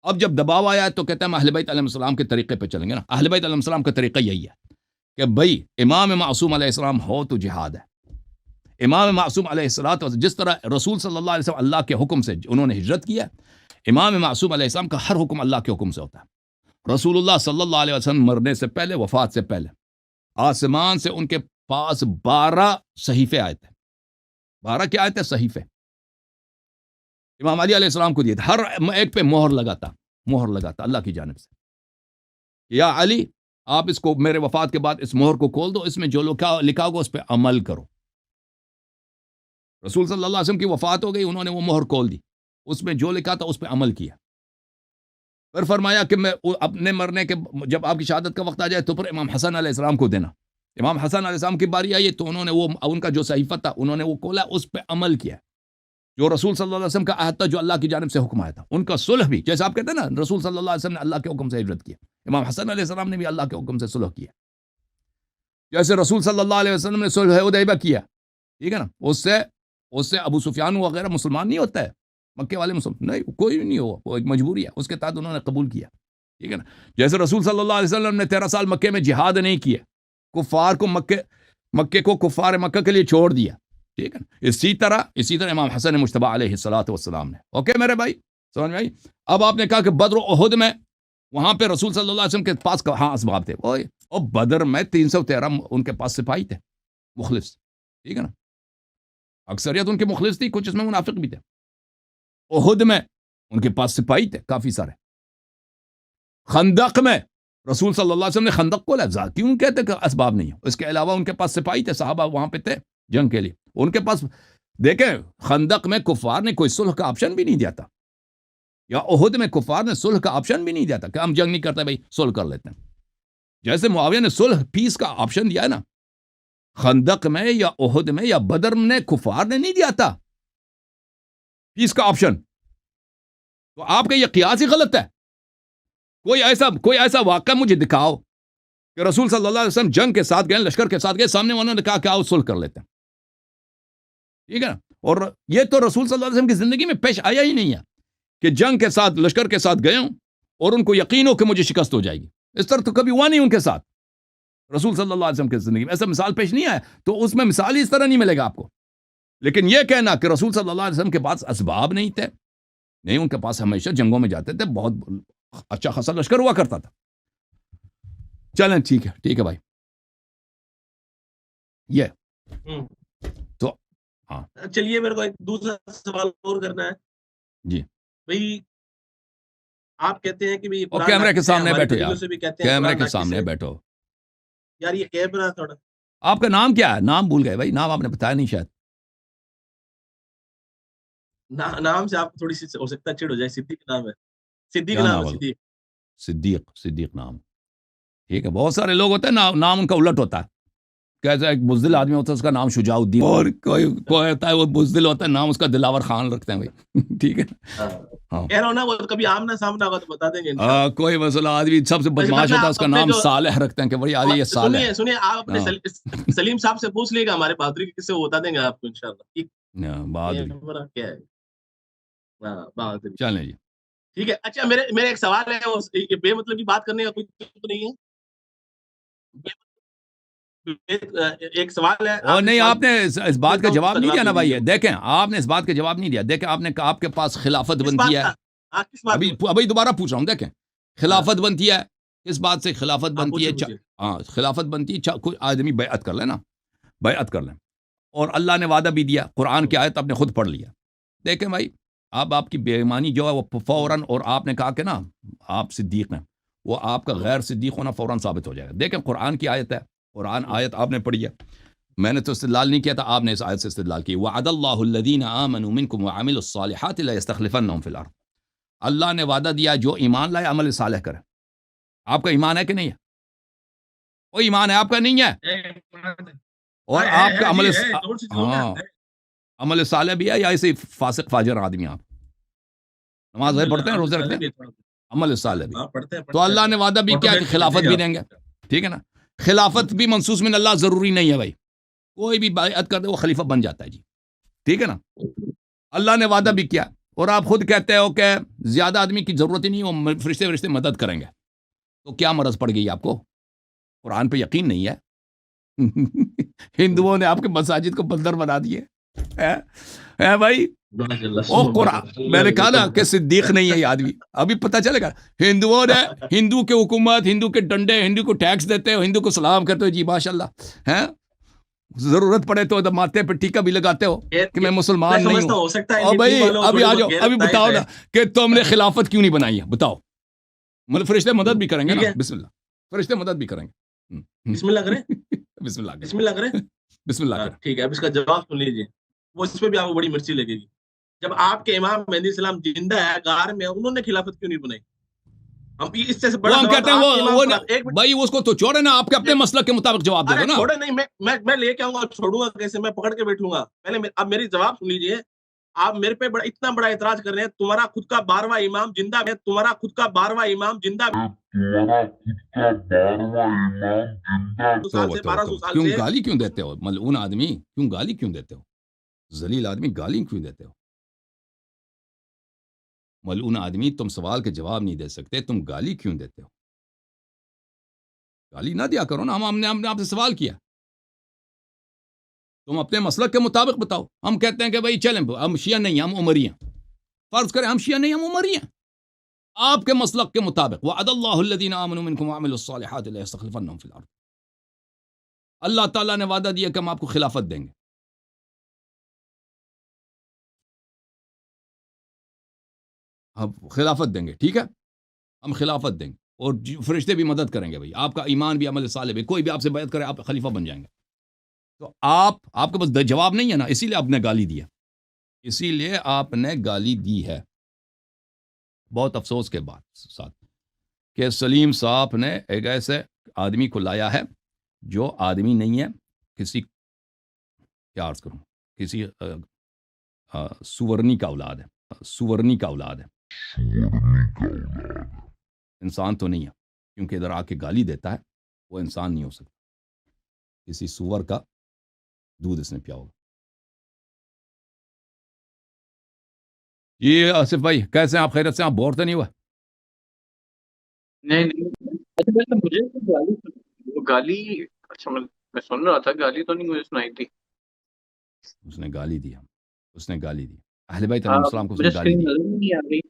اب جب دباؤ آیا ہے تو کہتے ہیں ہم اہل بیت علیہ السلام کے طریقے پہ چلیں گے نا. اہل بیت علیہ السلام کا طریقہ یہی ہے کہ بھئی امام معصوم علیہ السلام ہو تو جہاد ہے. امام معصوم علیہ السلام, جس طرح رسول صلی اللہ علیہ وسلم اللہ کے حکم سے انہوں نے ہجرت کیا, امام معصوم علیہ السلام کا ہر حکم اللہ کے حکم سے ہوتا ہے. رسول اللہ صلی اللہ علیہ وسلم مرنے سے پہلے, وفات سے پہلے, آسمان سے ان کے پاس 12 صحیفے آئے تھے. 12 کیا آئے تھے؟ صحیفے. امام علی علیہ السلام کو دیے تھے, ہر ایک پہ مہر لگاتا اللہ کی جانب سے. یا علی, آپ اس کو میرے وفات کے بعد اس مہر کو کھول دو, اس میں جو لکھا ہوگا اس پہ عمل کرو. رسول صلی اللہ علیہ وسلم کی وفات ہو گئی, انہوں نے وہ مہر کھول دی, اس میں جو لکھا تھا اس پہ عمل کیا. پھر فرمایا کہ میں اپنے مرنے کے جب آپ کی شہادت کا وقت آ جائے تو پھر امام حسن علیہ السلام کو دینا. امام حسن علیہ السلام کی باری آئی تو انہوں نے وہ ان کا جو صحیفہ تھا انہوں نے وہ کھولا, اس پہ عمل کیا. جو رسول صلی اللہ علیہ وسلم کا عہد تھا, جو اللہ کی جانب سے حکم آیا تھا, ان کا صلح بھی, جیسے آپ کہتے ہیں نا رسول صلی اللہ علیہ وسلم نے اللہ کے حکم سے ہجرت کیا, امام حسن علیہ السلام نے بھی اللہ کے حکم سے صلح کیا. جیسے رسول صلی اللہ علیہ وسلم نے صلح حدیبیہ کیا, ٹھیک ہے نا, اس سے ابو سفیان وغیرہ مسلمان نہیں ہوتا ہے, مکے والے مسلمان نہیں, کوئی نہیں ہوا, وہ ایک مجبوری ہے, اس کے تحت انہوں نے قبول کیا, ٹھیک ہے نا. جیسے رسول صلی اللہ علیہ وسلم نے 13 سال مکے میں جہاد نہیں کیا, کفار کو مکے کو کفار مکہ کے لیے چھوڑ دیا, ٹھیک ہے نا. اسی طرح امام حسن مجتبی علیہ السلام نے. اوکے میرے بھائی, سمجھ میں آئی؟ اب آپ نے کہا کہ بدر و احد میں وہاں پہ رسول صلی اللہ علیہ وسلم کے پاس کہاں اسباب تھے؟ اور بدر میں 313 ان کے پاس سپاہی تھے مخلص, ٹھیک ہے نا. اکثریت ان کے مخلص تھی, کچھ اس میں منافق بھی تھے. احد میں ان کے پاس سپاہی تھے کافی سارے. خندق میں رسول صلی اللہ علیہ وسلم نے خندق کو لفظ کیوں کہتے کہ اسباب نہیں ہو, اس کے علاوہ ان کے پاس سپاہی تھے, صحابہ وہاں پہ تھے جنگ کے لیے, ان کے پاس دیکھیں خندق میں کفار نے کوئی صلح کا آپشن بھی نہیں دیا تھا, یا احد میں کفار نے صلح کا آپشن بھی نہیں دیا تھا کہ ہم جنگ نہیں کرتے بھائی صلح کر لیتے ہیں. جیسے معاویہ نے صلح پیس کا آپشن دیا ہے نا, خندق میں یا احد میں یا بدر میں کفار نے نہیں دیا تھا پیس کا آپشن. تو آپ کا یہ قیاس ہی غلط ہے. کوئی ایسا واقعہ مجھے دکھاؤ کہ رسول صلی اللہ علیہ وسلم جنگ کے ساتھ گئے, لشکر کے ساتھ گئے, سامنے انہوں نے کہا کہ آؤ صلح کر لیتے ہیں, ٹھیک ہے نا. اور یہ تو رسول صلی اللہ علیہ وسلم کی زندگی میں پیش آیا ہی نہیں ہے کہ جنگ کے ساتھ لشکر کے ساتھ گئے ہوں اور ان کو یقین ہو کہ مجھے شکست ہو جائے گی. اس طرح تو کبھی ہوا نہیں ان کے ساتھ. رسول صلی اللہ علیہ وسلم کی زندگی میں ایسا مثال پیش نہیں آیا, تو اس میں مثال ہی اس طرح نہیں ملے گا آپ کو. لیکن یہ کہنا کہ رسول صلی اللہ علیہ وسلم کے پاس اسباب نہیں تھے, نہیں, ان کے پاس ہمیشہ جنگوں میں جاتے تھے, بہت اچھا خاصا لشکر ہوا کرتا تھا. چلیں ٹھیک ہے بھائی. یہ تو ہاں چلیے میرے کو ایک دوسرا سوال اور کرنا ہے. جی بھائی آپ کہتے ہیں کہ کیمرے کے سامنے بیٹھو یار, کیمرے کے سامنے بیٹھو یار, یہ کیمرہ تھوڑا. آپ کا نام کیا ہے؟ نام بھول گئے بھائی, نام آپ نے بتایا نہیں شاید. نام سے آپ کو تھوڑی سی ہو سکتا ہے چڑ ہو جائے. صدیق نام ہے, صدیق کیا نام نام ہے, ہے؟ صدیق. صدیق نام. ٹھیک ہے, بہت سارے لوگ ہوتے ہیں نام ان کا الٹ ہوتا ہے. کیسا ایک بزدل آدمی ہوتا ہے اس کا نام شجاع الدین, اور کوئی ہوتا ہے وہ بزدل ہوتا ہے نام اس کا دلاور خان رکھتے ہیں بھائی. ٹھیک ہے. ہاں کہہ رہا ہوں نا, وہ کبھی آمنا سامنا ہوگا تو بتا دیں گے انشاءاللہ. کوئی مسئلہ, آدمی سب سے بدماش ہوتا ہے اس کا نام صالح رکھتے ہیں کہ بھائی آدمی یہ صالح. سنیے آپ اپنے سلیم صاحب سے پوچھ لیے گا ہمارے بہادری کے قصے, وہ بتا دیں گے آپ کو انشاءاللہ. بہادری کیا ہے بہادری. چلیں جی. ٹھیک ہے. اچھا میرے ایک سوال ہے, یہ بے مطلب کی بات کرنے کا کوئی تو نہیں ہے؟ ایک سوال ہے. اور نہیں, آپ نے اس بات کا جواب نہیں دیا نا بھائی. دیکھیں آپ نے اس بات کا جواب نہیں دیا. دیکھیں آپ نے کہا آپ کے پاس خلافت بنتی ہے. ابھی دوبارہ پوچھ رہا ہوں. دیکھیں خلافت بنتی ہے, کس بات سے خلافت بنتی ہے؟ ہاں خلافت بنتی ہے, کوئی آدمی بیعت کر لیں نا, بیعت کر لیں. اور اللہ نے وعدہ بھی دیا, قرآن کی آیت آپ نے خود پڑھ لیا. دیکھیں بھائی اب آپ کی بے ایمانی جو ہے وہ فوراً, اور آپ نے کہا کہ نا آپ صدیق ہیں, وہ آپ کا غیر صدیق ہونا فوراً ثابت ہو جائے گا. دیکھیں قرآن کی آیت ہے, قرآن آیت آپ نے پڑھی ہے, میں نے تو استدلال نہیں کیا تھا, آپ نے اس آیت سے استدلال کی. وعد اللہ الذین آمنوا منکم وعملوا الصالحات لیستخلفنہم فی الارض. اللہ نے وعدہ دیا جو ایمان لائے عمل صالح کرے. آپ کا ایمان ہے کہ نہیں ہے؟ وہ ایمان ہے آپ کا نہیں ہے, اور آپ کا عمل صالح بھی ہے, یا ایسے فاسق فاجر آدمی آپ نماز پڑھتے ہیں, روزے رکھتے ہیں, عمل صالح بھی, تو اللہ نے وعدہ بھی کیا کہ خلافت بھی دیں گے. ٹھیک ہے نا, خلافت بھی منصوص من اللہ ضروری نہیں ہے بھائی, کوئی بھی بیعت کر دے وہ خلیفہ بن جاتا ہے جی. ٹھیک ہے نا, اللہ نے وعدہ بھی کیا, اور آپ خود کہتے ہو کہ زیادہ آدمی کی ضرورت ہی نہیں, وہ فرشتے مدد کریں گے. تو کیا مرض پڑ گئی آپ کو؟ قرآن پہ یقین نہیں ہے. ہندوؤں نے آپ کے مساجد کو بندر بنا دیے بھائی. او قرآن میں نے کہا نا کہ صدیق نہیں ہے یہ آدمی, ابھی پتہ چلے گا. ہندوؤں نے, ہندو کے حکومت, ہندو کے ڈنڈے, ہندو کو ٹیکس دیتے ہو, ہندو کو سلام کرتے ہو جی ماشاء اللہ ہے, ضرورت پڑے تو ماتھے پہ ٹیکا بھی لگاتے ہو کہ میں مسلمان نہیں ہوں. اور بھائی ابھی آ جاؤ, ابھی بتاؤ نا کہ تم نے خلافت کیوں نہیں بنائی ہے, بتاؤ. مطلب فرشتے مدد بھی کریں گے نا, بسم اللہ, فرشتے مدد بھی کریں گے. بسم اللہ کریں, بسم اللہ بسم اللہ کریں, بسم اللہ کریں. ٹھیک ہے, اب اس کا جواب سن لیجیے, وہ اس پہ بھی آپ کو بڑی مرچی لگے گی. جب آپ کے امام مہدی السلام زندہ ہے غار میں, انہوں نے خلافت کیوں نہیں بنائی؟ ہم اس سے بڑا ہم کہتے ہیں وہ بھائی اس کو تو چھوڑے نا, آپ کے اپنے مسلک کے مطابق جواب دے دو نا. چھوڑے نہیں, میں لے کے آؤں گا, چھوڑوں گا کیسے, میں پکڑ کے بیٹھوں گا. پہلے اب میری جواب سن لیجیے. آپ میرے پہ اتنا بڑا اعتراض کر رہے ہیں, تمہارا خود کا 12واں امام زندہ ہے, تمہارا خود کا 12واں امام زندہ ہے, کیوں گالی کیوں دیتے ہو ملعون آدمی, کیوں گالی کیوں دیتے ہو, ذلیل آدمی گالی کیوں دیتے ہو؟ ملعون آدمی تم سوال کے جواب نہیں دے سکتے, تم گالی کیوں دیتے ہو؟ گالی نہ دیا کرو نا, ہم نے آپ سے سوال کیا, تم اپنے مسلک کے مطابق بتاؤ. ہم کہتے ہیں کہ بھائی چلیں ہم شیعہ نہیں, ہم عمری ہیں, فرض کریں ہم شیعہ نہیں, ہم عمری ہیں. آپ کے مسلک کے مطابق وعد اللہ الذین آمنوا منکم وعملوا الصالحات لیستخلفنہم فی الارض, اللہ تعالیٰ نے وعدہ دیا کہ ہم آپ کو خلافت دیں گے. ہم خلافت دیں گے, ٹھیک ہے, ہم خلافت دیں گے, اور فرشتے بھی مدد کریں گے بھائی, آپ کا ایمان بھی عمل صالح بھی, کوئی بھی آپ سے بیعت کرے آپ خلیفہ بن جائیں گے. تو آپ کے پاس جواب نہیں ہے نا, اسی لیے آپ نے گالی دیا, اسی لیے آپ نے گالی دی ہے. بہت افسوس کے بعد ساتھ کہ سلیم صاحب نے ایک ایسے آدمی کو لایا ہے جو آدمی نہیں ہے, کسی کیا عرض کروں, کسی سورنی کا اولاد ہے, سورنی کا اولاد ہے, انسان تو نہیں ہے, کیونکہ ادھر آ کے گالی دیتا ہے, وہ انسان نہیں ہو سکتا, کسی سور کا دودھ اس نے پیا ہوگا. یہ آصف بھائی کیسے ہیں آپ, خیرت سے, آپ بور تو نہیں ہوا؟ نہیں اچھا مجھے گالی, اچھا میں سن رہا تھا, گالی تو نہیں مجھے سنائی تھی. اس نے گالی دی, اس نے گالی دی, اہل بیت علیہ السلام کو اس نے گالی دی. نہیں آ رہی,